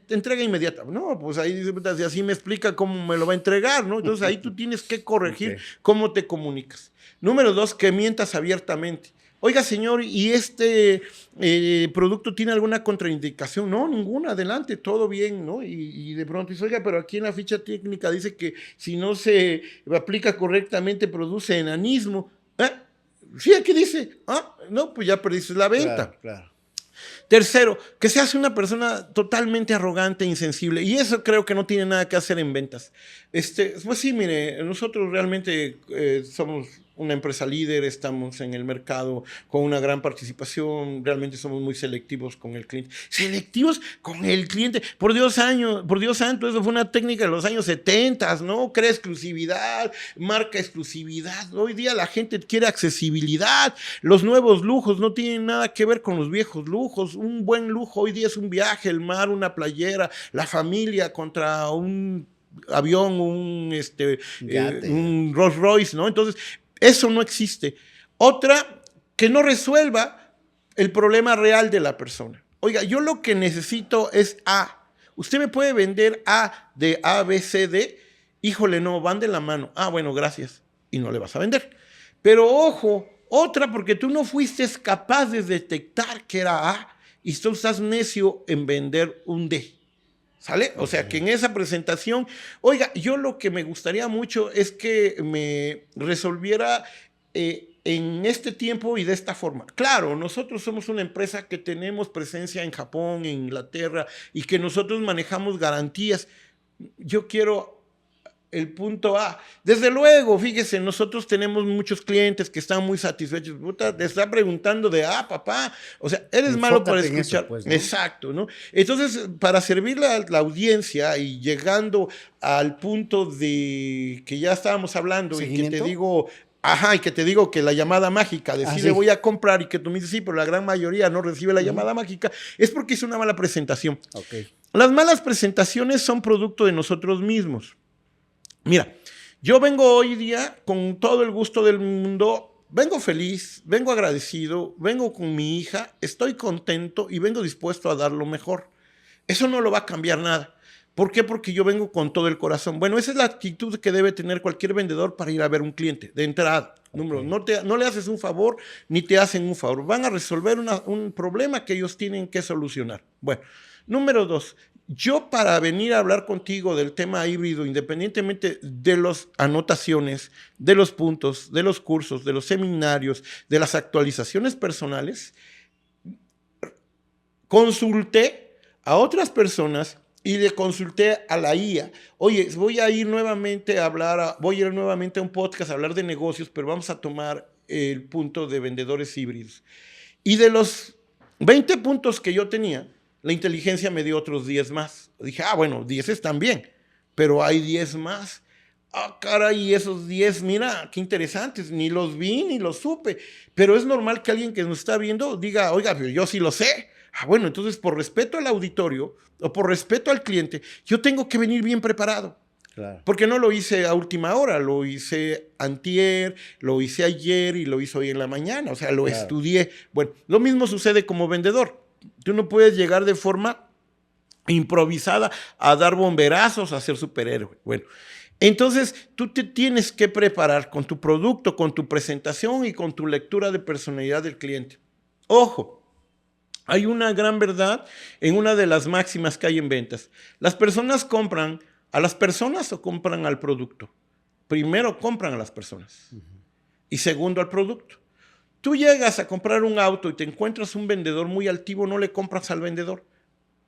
entrega inmediata. No, pues ahí dice, si así me explica cómo me lo va a entregar, ¿no? Entonces ahí tú tienes que corregir cómo te comunicas. Número 2, que mientas abiertamente. Oiga, señor, ¿y este producto tiene alguna contraindicación? No, ninguna, adelante, todo bien, ¿no? Y de pronto dice, oiga, pero aquí en la ficha técnica dice que si no se aplica correctamente produce enanismo. Sí, aquí dice. No, pues ya perdiste la venta. Claro. Tercero, que se hace una persona totalmente arrogante e insensible. Y eso creo que no tiene nada que hacer en ventas. Pues sí, mire, nosotros realmente somos una empresa líder, estamos en el mercado con una gran participación, realmente somos muy selectivos con el cliente. Selectivos con el cliente. Por Dios santo, eso fue una técnica de los años 70, ¿no? Crea exclusividad, marca exclusividad. Hoy día la gente quiere accesibilidad. Los nuevos lujos no tienen nada que ver con los viejos lujos. Un buen lujo hoy día es un viaje, el mar, una playera, la familia contra un avión, un Rolls Royce, ¿no? Entonces, eso no existe. Otra, que no resuelva el problema real de la persona. Oiga, yo lo que necesito es A. Usted me puede vender A de A, B, C, D. Híjole, no, van de la mano. Bueno, gracias. Y no le vas a vender. Pero ojo, otra, porque tú no fuiste capaz de detectar que era A y tú estás necio en vender un D. ¿Sale? O sea, que en esa presentación, oiga, yo lo que me gustaría mucho es que me resolviera en este tiempo y de esta forma. Claro, nosotros somos una empresa que tenemos presencia en Japón, en Inglaterra, y que nosotros manejamos garantías. Yo quiero el punto A. Desde luego, fíjese, nosotros tenemos muchos clientes que están muy satisfechos. Puta, te está preguntando de papá. O sea, eres malo para escuchar. Eso, pues, ¿no? Exacto, ¿no? Entonces, para servirle a la audiencia y llegando al punto de que ya estábamos hablando y que te digo... y que te digo que la llamada mágica de sí le voy a comprar y que tú me dices sí, pero la gran mayoría no recibe la llamada mágica, es porque es una mala presentación. Las malas presentaciones son producto de nosotros mismos. Mira, yo vengo hoy día con todo el gusto del mundo, vengo feliz, vengo agradecido, vengo con mi hija, estoy contento y vengo dispuesto a dar lo mejor. Eso no lo va a cambiar nada. ¿Por qué? Porque yo vengo con todo el corazón. Bueno, esa es la actitud que debe tener cualquier vendedor para ir a ver un cliente, de entrada. Número, no le haces un favor ni te hacen un favor. Van a resolver un problema que ellos tienen que solucionar. Bueno, número 2. Yo para venir a hablar contigo del tema híbrido, independientemente de las anotaciones, de los puntos, de los cursos, de los seminarios, de las actualizaciones personales, Consulté a otras personas y le consulté a la IA. Oye, voy a ir nuevamente a un podcast a hablar de negocios, pero vamos a tomar el punto de vendedores híbridos. Y de los 20 puntos que yo tenía, la inteligencia me dio otros 10 más. Dije, bueno, 10 están bien, pero hay 10 más. Caray, esos 10, mira, qué interesantes, ni los vi ni los supe. Pero es normal que alguien que nos está viendo diga, oiga, pero yo sí lo sé. Bueno, entonces por respeto al auditorio o por respeto al cliente, yo tengo que venir bien preparado. Claro. Porque no lo hice a última hora, lo hice antier, lo hice ayer y lo hice hoy en la mañana. O sea, lo estudié. Bueno, lo mismo sucede como vendedor. Tú no puedes llegar de forma improvisada a dar bomberazos, a ser superhéroe. Bueno, entonces tú te tienes que preparar con tu producto, con tu presentación y con tu lectura de personalidad del cliente. Ojo, hay una gran verdad en una de las máximas que hay en ventas. Las personas compran a las personas o compran al producto. Primero compran a las personas y segundo al producto. Tú llegas a comprar un auto y te encuentras un vendedor muy altivo, no le compras al vendedor.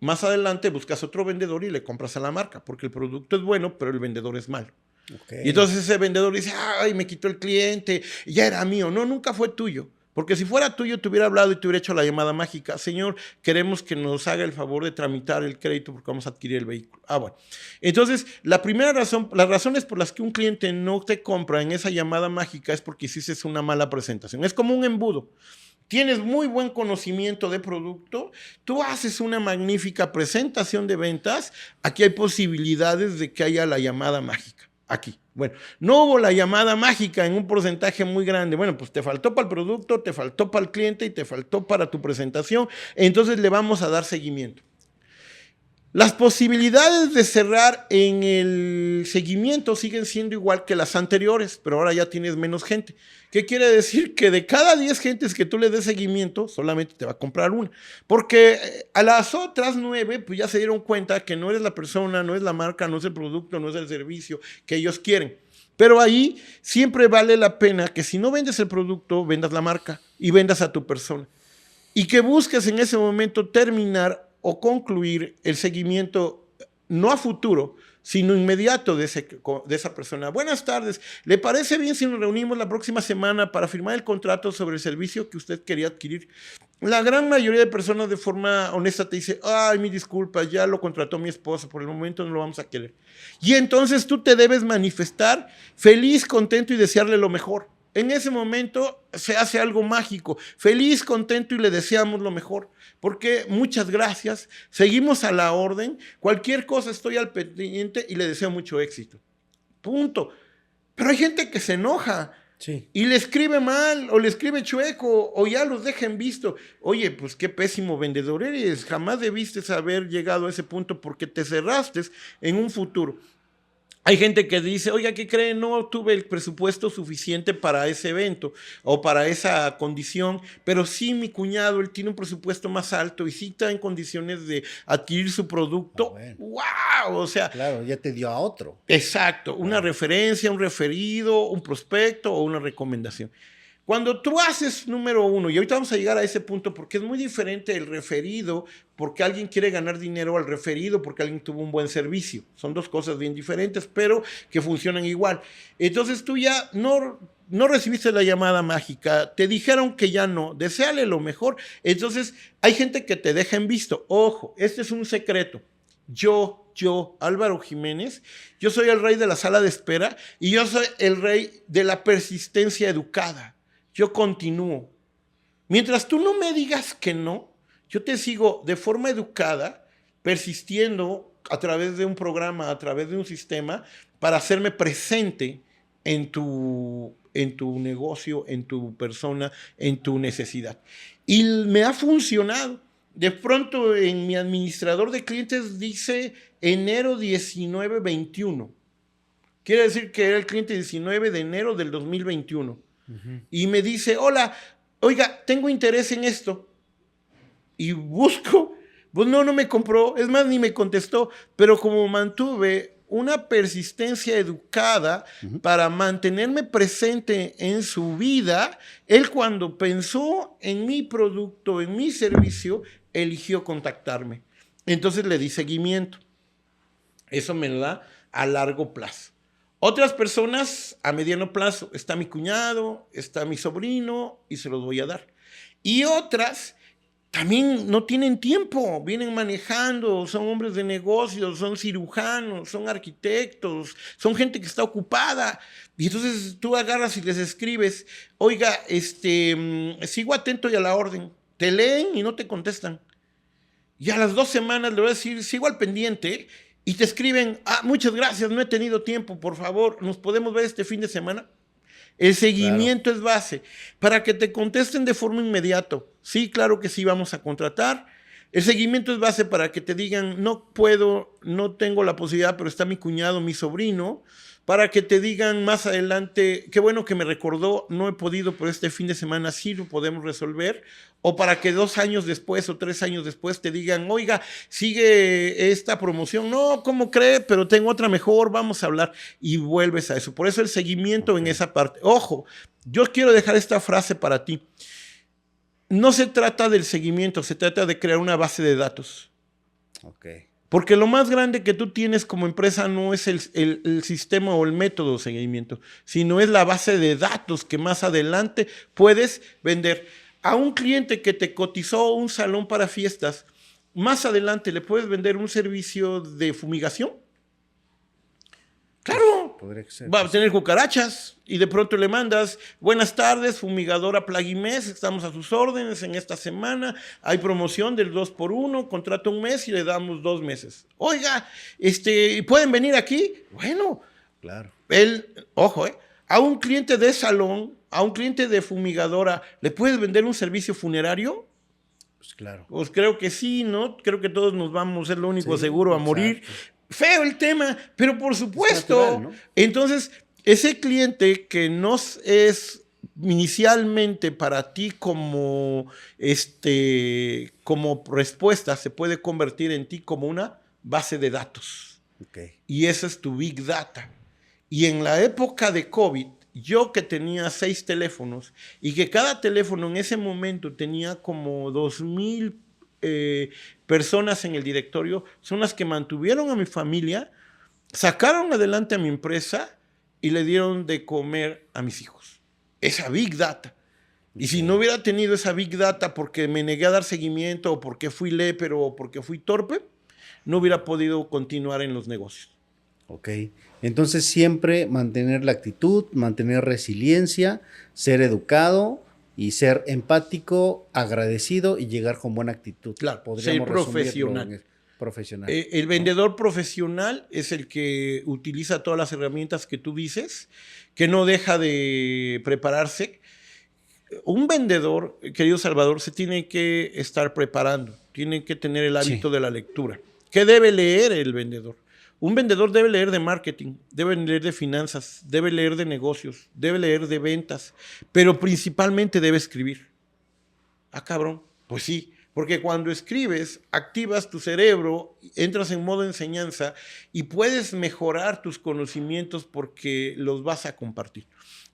Más adelante buscas otro vendedor y le compras a la marca, porque el producto es bueno, pero el vendedor es malo. Okay. Y entonces ese vendedor dice, ay, me quitó el cliente, ya era mío. No, nunca fue tuyo. Porque si fuera tuyo, te hubiera hablado y te hubiera hecho la llamada mágica. Señor, queremos que nos haga el favor de tramitar el crédito porque vamos a adquirir el vehículo. Bueno. Entonces, las razones por las que un cliente no te compra en esa llamada mágica es porque hiciste una mala presentación. Es como un embudo. Tienes muy buen conocimiento de producto, tú haces una magnífica presentación de ventas, aquí hay posibilidades de que haya la llamada mágica, aquí. Bueno, no hubo la llamada mágica en un porcentaje muy grande, bueno, pues te faltó para el producto, te faltó para el cliente y te faltó para tu presentación, entonces le vamos a dar seguimiento. Las posibilidades de cerrar en el seguimiento siguen siendo igual que las anteriores, pero ahora ya tienes menos gente. ¿Qué quiere decir? Que de cada 10 gentes que tú le des seguimiento, solamente te va a comprar una. Porque a las otras 9, pues ya se dieron cuenta que no eres la persona, no es la marca, no es el producto, no es el servicio que ellos quieren. Pero ahí siempre vale la pena que si no vendes el producto, vendas la marca y vendas a tu persona. Y que busques en ese momento terminar o concluir el seguimiento no a futuro, sino inmediato de esa persona. Buenas tardes, ¿le parece bien si nos reunimos la próxima semana para firmar el contrato sobre el servicio que usted quería adquirir? La gran mayoría de personas de forma honesta te dice, ay, mi disculpa, ya lo contrató mi esposa, por el momento no lo vamos a querer. Y entonces tú te debes manifestar feliz, contento y desearle lo mejor. En ese momento se hace algo mágico, feliz, contento y le deseamos lo mejor, porque muchas gracias, seguimos a la orden, cualquier cosa estoy al pendiente y le deseo mucho éxito. Punto. Pero hay gente que se enoja y le escribe mal o le escribe chueco o ya los deja en visto. Oye, pues qué pésimo vendedor eres, jamás debiste haber llegado a ese punto porque te cerraste en un futuro. Hay gente que dice, oiga, ¿qué creen? No tuve el presupuesto suficiente para ese evento o para esa condición, pero sí mi cuñado, él tiene un presupuesto más alto y sí está en condiciones de adquirir su producto. Bueno. ¡Wow! O sea, claro, ya te dio a otro. Exacto, una referencia, un referido, un prospecto o una recomendación. Cuando tú haces número uno, y ahorita vamos a llegar a ese punto porque es muy diferente el referido porque alguien quiere ganar dinero al referido porque alguien tuvo un buen servicio. Son dos cosas bien diferentes, pero que funcionan igual. Entonces tú ya no recibiste la llamada mágica, te dijeron que ya no, deséale lo mejor. Entonces hay gente que te deja en visto. Ojo, este es un secreto. Yo, Álvaro Jiménez, yo soy el rey de la sala de espera y yo soy el rey de la persistencia educada. Yo continúo. Mientras tú no me digas que no, yo te sigo de forma educada, persistiendo a través de un programa, a través de un sistema, para hacerme presente en tu negocio, en tu persona, en tu necesidad. Y me ha funcionado. De pronto en mi administrador de clientes dice enero 19-21. Quiere decir que era el cliente 19 de enero del 2021. Y me dice, hola, oiga, tengo interés en esto. Y busco, pues no me compró, es más, ni me contestó, pero como mantuve una persistencia educada para mantenerme presente en su vida. Él, cuando pensó en mi producto, en mi servicio, eligió contactarme. Entonces le di seguimiento. Eso me lo da a largo plazo. Otras personas a mediano plazo, está mi cuñado, está mi sobrino y se los voy a dar. Y otras también no tienen tiempo, vienen manejando, son hombres de negocios, son cirujanos, son arquitectos, son gente que está ocupada. Y entonces tú agarras y les escribes, oiga, sigo atento y a la orden. Te leen y no te contestan. Y a las 2 semanas le voy a decir, sigo al pendiente. Y te escriben, muchas gracias, no he tenido tiempo, por favor, ¿nos podemos ver este fin de semana? El seguimiento es base. Para que te contesten de forma inmediata. Sí, claro que sí, vamos a contratar. El seguimiento es base para que te digan, no puedo, no tengo la posibilidad, pero está mi cuñado, mi sobrino. Para que te digan más adelante, qué bueno que me recordó, no he podido, pero este fin de semana sí lo podemos resolver. O para que 2 años después o 3 años después te digan, oiga, sigue esta promoción. No, ¿cómo cree? Pero tengo otra mejor, vamos a hablar. Y vuelves a eso. Por eso el seguimiento en esa parte. Ojo, yo quiero dejar esta frase para ti. No se trata del seguimiento, se trata de crear una base de datos. Ok. Porque lo más grande que tú tienes como empresa no es el sistema o el método de seguimiento, sino es la base de datos que más adelante puedes vender. A un cliente que te cotizó un salón para fiestas, más adelante le puedes vender un servicio de fumigación. Claro, va a tener cucarachas y de pronto le mandas, buenas tardes, fumigadora Plagimés, estamos a sus órdenes en esta semana, hay promoción del 2x1, contrata un mes y le damos 2 meses. Oiga, ¿pueden venir aquí? Bueno, claro. Ojo, a un cliente de salón, a un cliente de fumigadora, ¿le puedes vender un servicio funerario? Pues claro. Pues creo que sí, ¿no? Creo que todos nos vamos a ser lo único seguro a morir. Feo el tema, pero por supuesto. Natural, ¿no? Entonces, ese cliente que no es inicialmente para ti como respuesta, se puede convertir en ti como una base de datos. Okay. Y esa es tu Big Data. Y en la época de COVID, yo que tenía 6 teléfonos y que cada teléfono en ese momento tenía como 2,000 personas en el directorio, son las que mantuvieron a mi familia, sacaron adelante a mi empresa y le dieron de comer a mis hijos. Esa Big Data. Y si no hubiera tenido esa Big Data porque me negué a dar seguimiento o porque fui lépero o porque fui torpe, no hubiera podido continuar en los negocios. Ok. Entonces siempre mantener la actitud, mantener resiliencia, ser educado y ser empático, agradecido y llegar con buena actitud. Claro, ser profesional. El vendedor profesional es el que utiliza todas las herramientas que tú dices, que no deja de prepararse. Un vendedor, querido Salvador, se tiene que estar preparando, tiene que tener el hábito de la lectura. ¿Qué debe leer el vendedor? Un vendedor debe leer de marketing, debe leer de finanzas, debe leer de negocios, debe leer de ventas, pero principalmente debe escribir. Cabrón, pues sí, porque cuando escribes, activas tu cerebro, entras en modo enseñanza y puedes mejorar tus conocimientos porque los vas a compartir.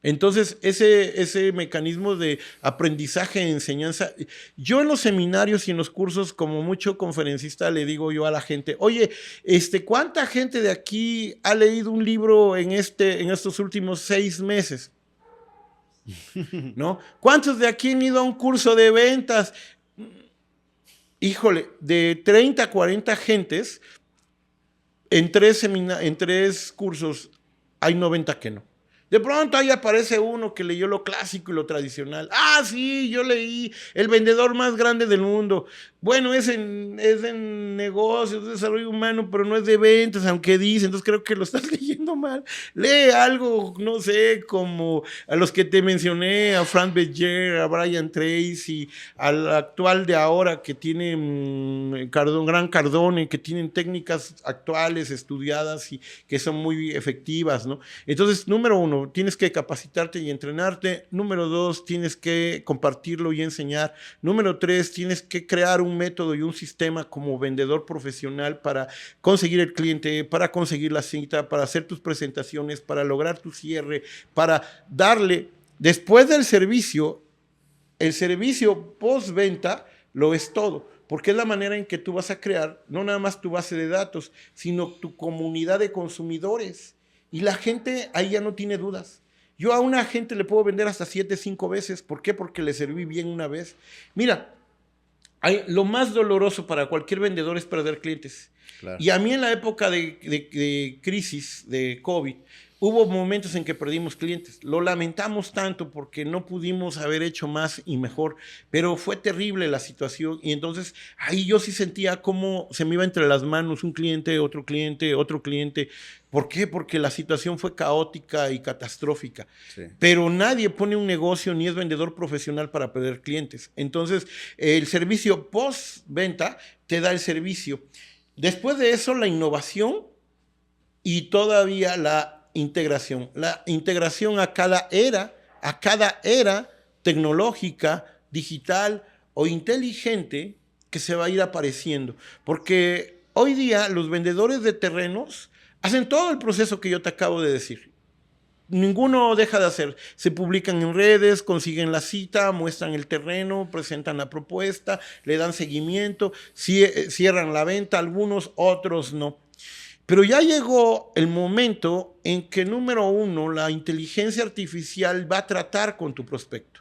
Entonces, ese mecanismo de aprendizaje e enseñanza, yo en los seminarios y en los cursos, como mucho conferencista, le digo yo a la gente, oye, ¿cuánta gente de aquí ha leído un libro en estos últimos 6 meses? ¿No? ¿Cuántos de aquí han ido a un curso de ventas? Híjole, de 30 a 40 gentes, en 3 cursos hay 90 que no. De pronto ahí aparece uno que leyó lo clásico y lo tradicional. Sí, yo leí El vendedor más grande del mundo. Bueno, es en negocios, de desarrollo humano, pero no es de ventas, aunque dice. Entonces creo que lo estás leyendo mal. Lee algo, no sé, como a los que te mencioné, a Frank Bettger, a Brian Tracy, al actual de ahora que tiene Gran Cardone, que tienen técnicas actuales, estudiadas y que son muy efectivas, ¿no? Entonces, número 1, 1, tienes que capacitarte y entrenarte. Número 2, tienes que compartirlo y enseñar. Número 3, tienes que crear un método y un sistema como vendedor profesional para conseguir el cliente, para conseguir la cita, para hacer tus presentaciones, para lograr tu cierre, para darle, después del servicio, el servicio postventa lo es todo, porque es la manera en que tú vas a crear no nada más tu base de datos, sino tu comunidad de consumidores. Y la gente ahí ya no tiene dudas. Yo a una gente le puedo vender hasta 7, 5 veces. ¿Por qué? Porque le serví bien una vez. Mira, lo más doloroso para cualquier vendedor es perder clientes. Claro. Y a mí en la época de crisis, de COVID, hubo momentos en que perdimos clientes. Lo lamentamos tanto porque no pudimos haber hecho más y mejor, pero fue terrible la situación. Y entonces ahí yo sí sentía cómo se me iba entre las manos un cliente, otro cliente, otro cliente. ¿Por qué? Porque la situación fue caótica y catastrófica. Sí. Pero nadie pone un negocio ni es vendedor profesional para perder clientes. Entonces, el servicio post-venta te da el servicio. Después de eso, la innovación y todavía la integración. La integración a cada era tecnológica, digital o inteligente que se va a ir apareciendo. Porque hoy día los vendedores de terrenos hacen todo el proceso que yo te acabo de decir. Ninguno deja de hacer. Se publican en redes, consiguen la cita, muestran el terreno, presentan la propuesta, le dan seguimiento, cierran la venta, algunos, otros no. Pero ya llegó el momento en que, número 1, la inteligencia artificial va a tratar con tu prospecto.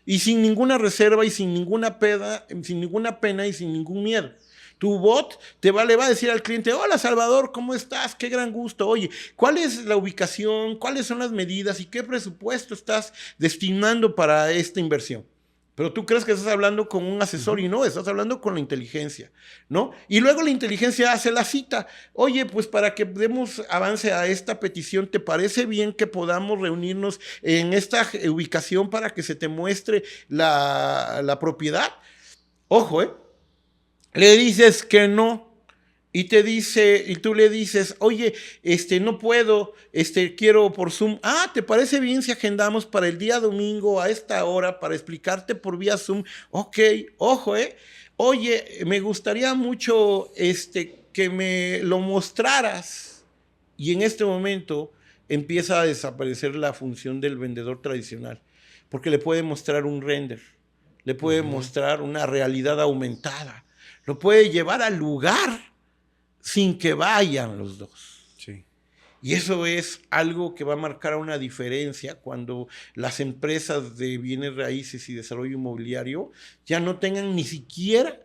Y sin ninguna reserva y sin ninguna pena y sin ningún miedo. Tu bot le va a decir al cliente: hola Salvador, ¿cómo estás? Qué gran gusto. Oye, ¿cuál es la ubicación? ¿Cuáles son las medidas? ¿Y qué presupuesto estás destinando para esta inversión? Pero tú crees que estás hablando con un asesor y no, estás hablando con la inteligencia, ¿no? Y luego la inteligencia hace la cita. Oye, pues para que demos avance a esta petición, ¿te parece bien que podamos reunirnos en esta ubicación para que se te muestre la propiedad? Ojo, le dices que no. Y tú le dices: oye, no puedo, quiero por Zoom. Ah, ¿te parece bien si agendamos para el día domingo a esta hora para explicarte por vía Zoom? Ok, ojo, oye, me gustaría mucho que me lo mostraras. Y en este momento empieza a desaparecer la función del vendedor tradicional, porque le puede mostrar un render, le puede mostrar una realidad aumentada, lo puede llevar al lugar sin que vayan los dos. Sí. Y eso es algo que va a marcar una diferencia cuando las empresas de bienes raíces y desarrollo inmobiliario ya no tengan ni siquiera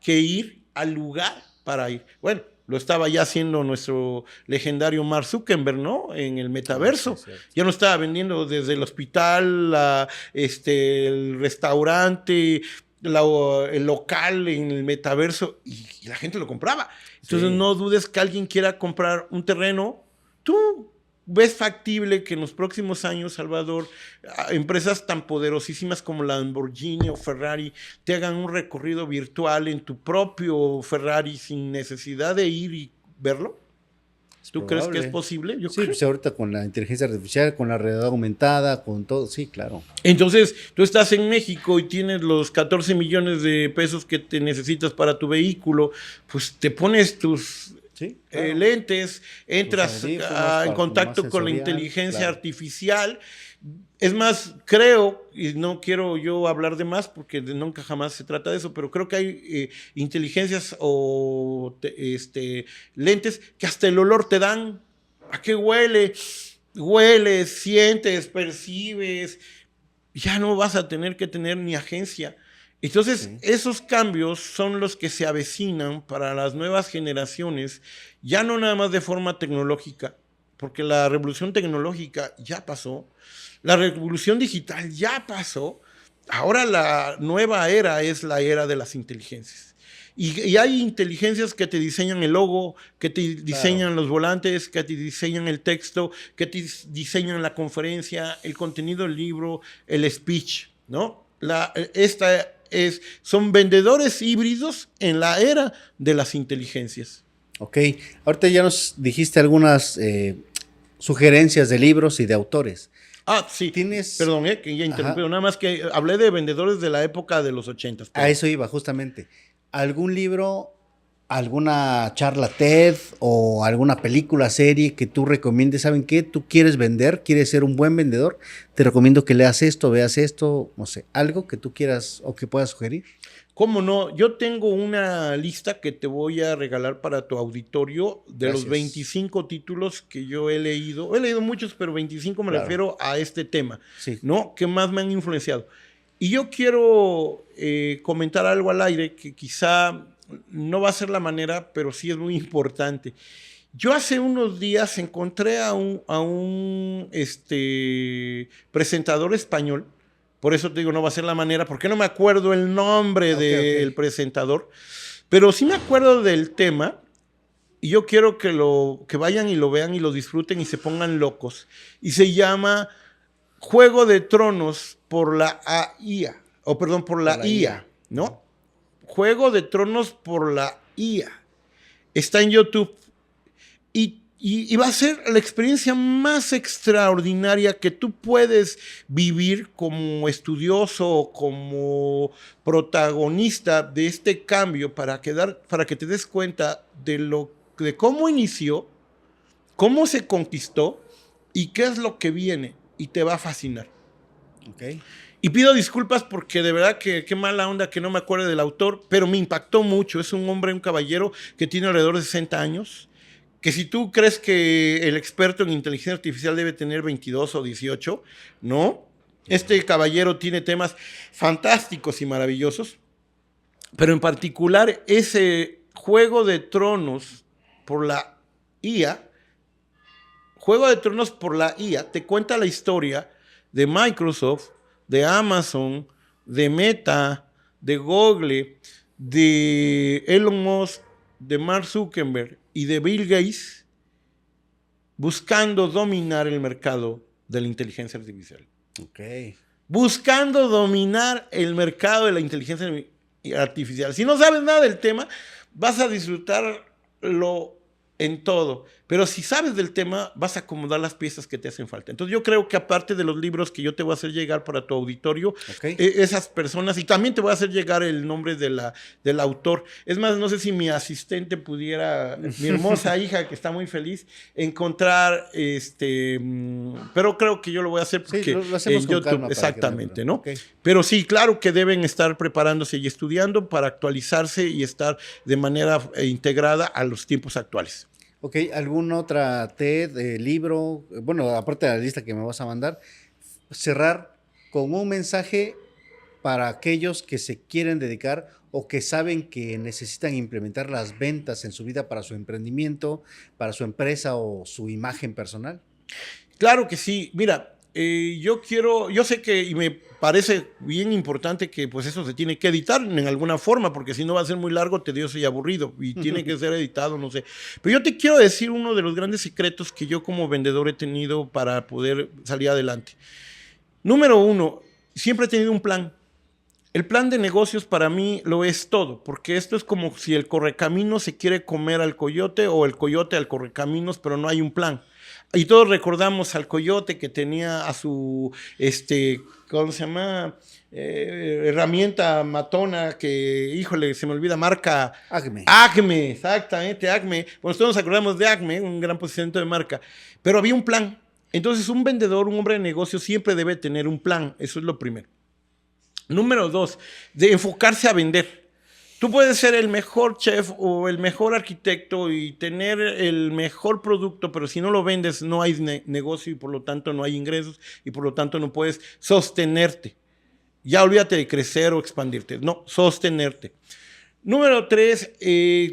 que ir al lugar para ir. Bueno, lo estaba ya haciendo nuestro legendario Mark Zuckerberg, ¿no? En el metaverso. Sí, ya no estaba vendiendo desde el hospital, el restaurante, el local en el metaverso, y la gente lo compraba. Entonces no dudes que alguien quiera comprar un terreno. Tú ves factible que en los próximos años, Salvador, empresas tan poderosísimas como Lamborghini o Ferrari te hagan un recorrido virtual en tu propio Ferrari sin necesidad de ir y verlo? ¿Tú crees que es posible? Yo creo. Pues ahorita con la inteligencia artificial, con la realidad aumentada, con todo, sí, claro. Entonces, tú estás en México y tienes los 14 millones de pesos que te necesitas para tu vehículo, pues te pones tus lentes, entras en contacto con la inteligencia artificial. Es más, creo, y no quiero yo hablar de más porque nunca jamás se trata de eso, pero creo que hay inteligencias o lentes que hasta el olor te dan. ¿A qué huele? Hueles, sientes, percibes. Ya no vas a tener que tener ni agencia. Entonces, esos cambios son los que se avecinan para las nuevas generaciones, ya no nada más de forma tecnológica, porque la revolución tecnológica ya pasó, la revolución digital ya pasó, ahora la nueva era es la era de las inteligencias. Y hay inteligencias que te diseñan el logo, que te diseñan los volantes, que te diseñan el texto, que te diseñan la conferencia, el contenido del libro, el speech, ¿no? Son vendedores híbridos en la era de las inteligencias. Ok, ahorita ya nos dijiste algunas sugerencias de libros y de autores. Ah, sí. Tienes... Perdón, que ya interrumpí. Ajá. Nada más que hablé de vendedores de la época de los 80. A eso iba, justamente. ¿Algún libro, alguna charla TED o alguna película, serie que tú recomiendes? ¿Saben qué? Tú quieres vender, quieres ser un buen vendedor. Te recomiendo que leas esto, veas esto, no sé, algo que tú quieras o que puedas sugerir. ¿Cómo no? Yo tengo una lista que te voy a regalar para tu auditorio de Gracias. los 25 títulos que yo he leído. He leído muchos, pero 25 me Claro. refiero a este tema, Sí. ¿no? Que más me han influenciado. Y yo quiero comentar algo al aire que quizá no va a ser la manera, pero sí es muy importante. Yo hace unos días encontré a un presentador español. Por eso te digo, no va a ser la manera, porque no me acuerdo el nombre del presentador, pero sí me acuerdo del tema, y yo quiero que vayan y lo vean y lo disfruten y se pongan locos. Y se llama Juego de Tronos por la IA, o perdón, por la IA, ¿no? Juego de Tronos por la IA. Está en YouTube. Y va a ser la experiencia más extraordinaria que tú puedes vivir como estudioso o como protagonista de este cambio para que te des cuenta de cómo inició, cómo se conquistó y qué es lo que viene. Y te va a fascinar. Okay. Y pido disculpas porque de verdad que qué mala onda que no me acuerde del autor, pero me impactó mucho. Es un hombre, un caballero que tiene alrededor de 60 años. Que si tú crees que el experto en inteligencia artificial debe tener 22 o 18, no. Este caballero tiene temas fantásticos y maravillosos, pero en particular ese Juego de Tronos por la IA, Juego de Tronos por la IA, te cuenta la historia de Microsoft, de Amazon, de Meta, de Google, de Elon Musk, de Mark Zuckerberg y de Bill Gates buscando dominar el mercado de la inteligencia artificial. Okay. Buscando dominar el mercado de la inteligencia artificial. Si no sabes nada del tema, vas a disfrutarlo en todo. Pero si sabes del tema, vas a acomodar las piezas que te hacen falta. Entonces yo creo que aparte de los libros que yo te voy a hacer llegar para tu auditorio, esas personas, y también te voy a hacer llegar el nombre del autor. Es más, no sé si mi asistente pudiera, mi hermosa hija, que está muy feliz, encontrar, pero creo que yo lo voy a hacer porque sí, lo hacemos en con YouTube, calma exactamente, ¿no? Okay. Pero sí, claro que deben estar preparándose y estudiando para actualizarse y estar de manera integrada a los tiempos actuales. Ok, ¿alguna otra TED, libro? Bueno, aparte de la lista que me vas a mandar, cerrar con un mensaje para aquellos que se quieren dedicar o que saben que necesitan implementar las ventas en su vida para su emprendimiento, para su empresa o su imagen personal. Claro que sí. Mira, yo sé que, y me parece bien importante que pues eso se tiene que editar en alguna forma, porque si no va a ser muy largo, tedioso y aburrido, y tiene que ser editado, no sé. Pero yo te quiero decir uno de los grandes secretos que yo como vendedor he tenido para poder salir adelante. Número 1, siempre he tenido un plan. El plan de negocios para mí lo es todo, porque esto es como si el correcaminos se quiere comer al coyote o el coyote al correcaminos, pero no hay un plan. Y todos recordamos al coyote que tenía a su, ¿cómo se llama? Herramienta matona que, híjole, se me olvida, marca Acme. Acme, exactamente, Acme. Bueno, todos nos acordamos de Acme, un gran posicionamiento de marca, pero había un plan. Entonces, un vendedor, un hombre de negocio siempre debe tener un plan, eso es lo primero. Número 2, de enfocarse a vender. Tú puedes ser el mejor chef o el mejor arquitecto y tener el mejor producto, pero si no lo vendes no hay negocio y por lo tanto no hay ingresos y por lo tanto no puedes sostenerte. Ya olvídate de crecer o expandirte, no, sostenerte. Número 3,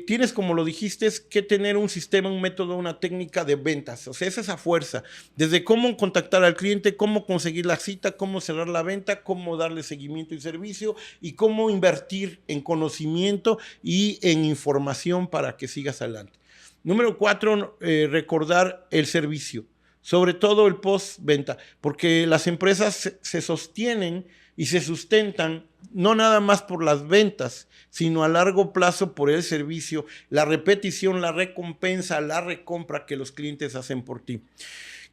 tienes, como lo dijiste, que tener un sistema, un método, una técnica de ventas. O sea, es esa fuerza. Desde cómo contactar al cliente, cómo conseguir la cita, cómo cerrar la venta, cómo darle seguimiento y servicio y cómo invertir en conocimiento y en información para que sigas adelante. Número 4, recordar el servicio, sobre todo el post-venta, porque las empresas se sostienen y se sustentan no nada más por las ventas, sino a largo plazo por el servicio, la repetición, la recompensa, la recompra que los clientes hacen por ti.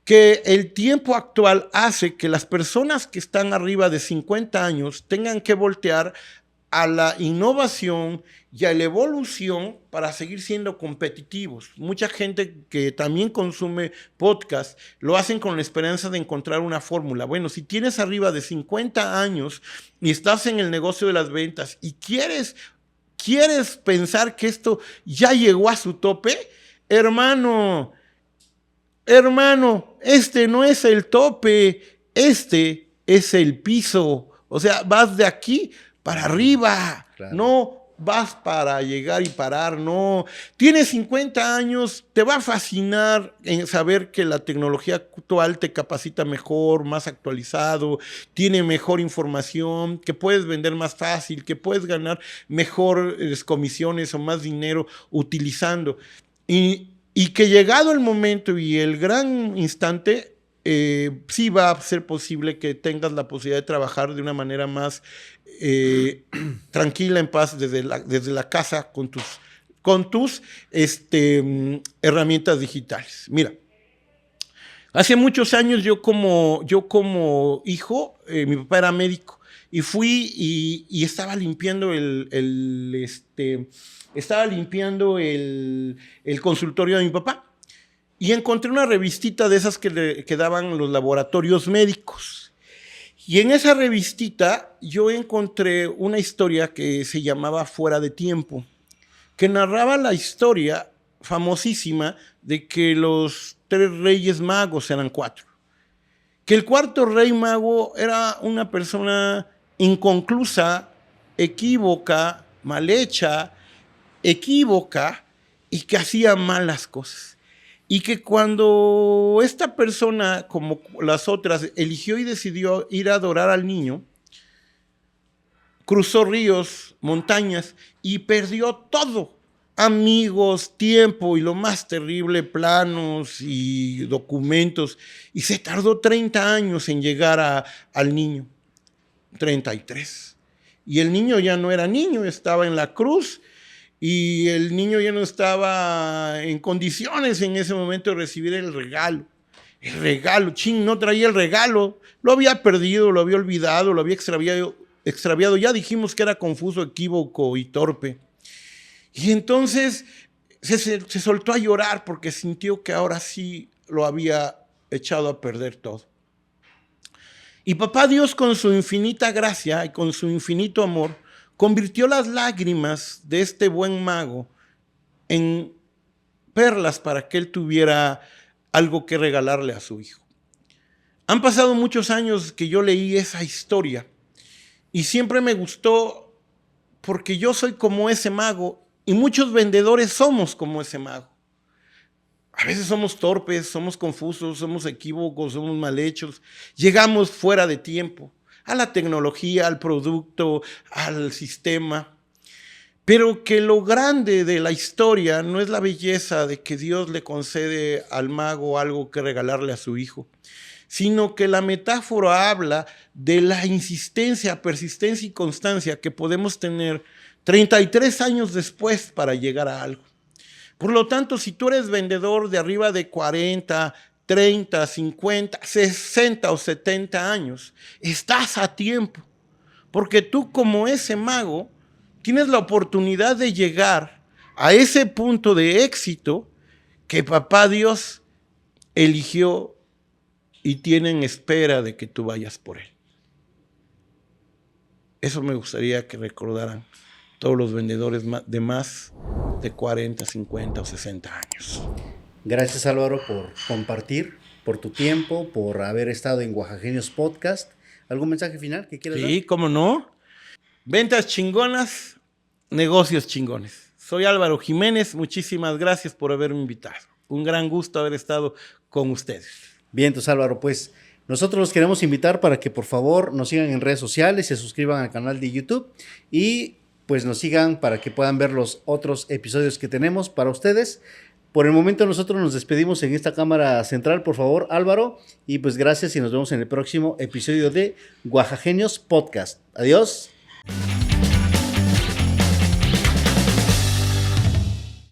que el tiempo actual hace que las personas que están arriba de 50 años tengan que voltear a la innovación y a la evolución para seguir siendo competitivos. Mucha gente que también consume podcast lo hacen con la esperanza de encontrar una fórmula. Bueno, si tienes arriba de 50 años y estás en el negocio de las ventas y quieres pensar que esto ya llegó a su tope, hermano, este no es el tope, este es el piso. O sea, vas de aquí para arriba, claro. No vas para llegar y parar, no. Tienes 50 años, te va a fascinar en saber que la tecnología actual te capacita mejor, más actualizado, tiene mejor información, que puedes vender más fácil, que puedes ganar mejores comisiones o más dinero utilizando. Y que llegado el momento y el gran instante, sí va a ser posible que tengas la posibilidad de trabajar de una manera más tranquila, en paz, desde la casa con tus herramientas digitales. Mira, hace muchos años yo como hijo, mi papá era médico y fui y estaba limpiando estaba limpiando el consultorio de mi papá y encontré una revistita de esas que daban los laboratorios médicos. Y en esa revistita yo encontré una historia que se llamaba Fuera de Tiempo, que narraba la historia famosísima de que los 3 reyes magos eran 4. Que el 4º rey mago era una persona inconclusa, equívoca, mal hecha, equívoca y que hacía malas cosas. Y que cuando esta persona, como las otras, eligió y decidió ir a adorar al niño, cruzó ríos, montañas y perdió todo. Amigos, tiempo y lo más terrible, planos y documentos. Y se tardó 30 años en llegar al niño. 33. Y el niño ya no era niño, estaba en la cruz. Y el niño ya no estaba en condiciones en ese momento de recibir el regalo. El regalo, no traía el regalo. Lo había perdido, lo había olvidado, lo había extraviado. Ya dijimos que era confuso, equívoco y torpe. Y entonces se soltó a llorar porque sintió que ahora sí lo había echado a perder todo. Y papá Dios, con su infinita gracia y con su infinito amor, convirtió las lágrimas de este buen mago en perlas para que él tuviera algo que regalarle a su hijo. Han pasado muchos años que yo leí esa historia y siempre me gustó porque yo soy como ese mago y muchos vendedores somos como ese mago. A veces somos torpes, somos confusos, somos equívocos, somos mal hechos, llegamos fuera de tiempo a la tecnología, al producto, al sistema. Pero que lo grande de la historia no es la belleza de que Dios le concede al mago algo que regalarle a su hijo, sino que la metáfora habla de la insistencia, persistencia y constancia que podemos tener 33 años después para llegar a algo. Por lo tanto, si tú eres vendedor de arriba de 40, 30, 50, 60 o 70 años, estás a tiempo, porque tú como ese mago tienes la oportunidad de llegar a ese punto de éxito que papá Dios eligió y tiene en espera de que tú vayas por él. Eso me gustaría que recordaran todos los vendedores de más de 40, 50 o 60 años. Gracias, Álvaro, por compartir, por tu tiempo, por haber estado en Oaxaqueños Podcast. ¿Algún mensaje final que quieras dar? Sí, cómo no. Ventas chingonas, negocios chingones. Soy Álvaro Jiménez, muchísimas gracias por haberme invitado. Un gran gusto haber estado con ustedes. Bien, entonces, Álvaro, pues nosotros los queremos invitar para que por favor nos sigan en redes sociales, se suscriban al canal de YouTube y pues nos sigan para que puedan ver los otros episodios que tenemos para ustedes. Por el momento nosotros nos despedimos en esta cámara central, por favor, Álvaro, y pues gracias y nos vemos en el próximo episodio de Oaxaqueños Podcast. Adiós.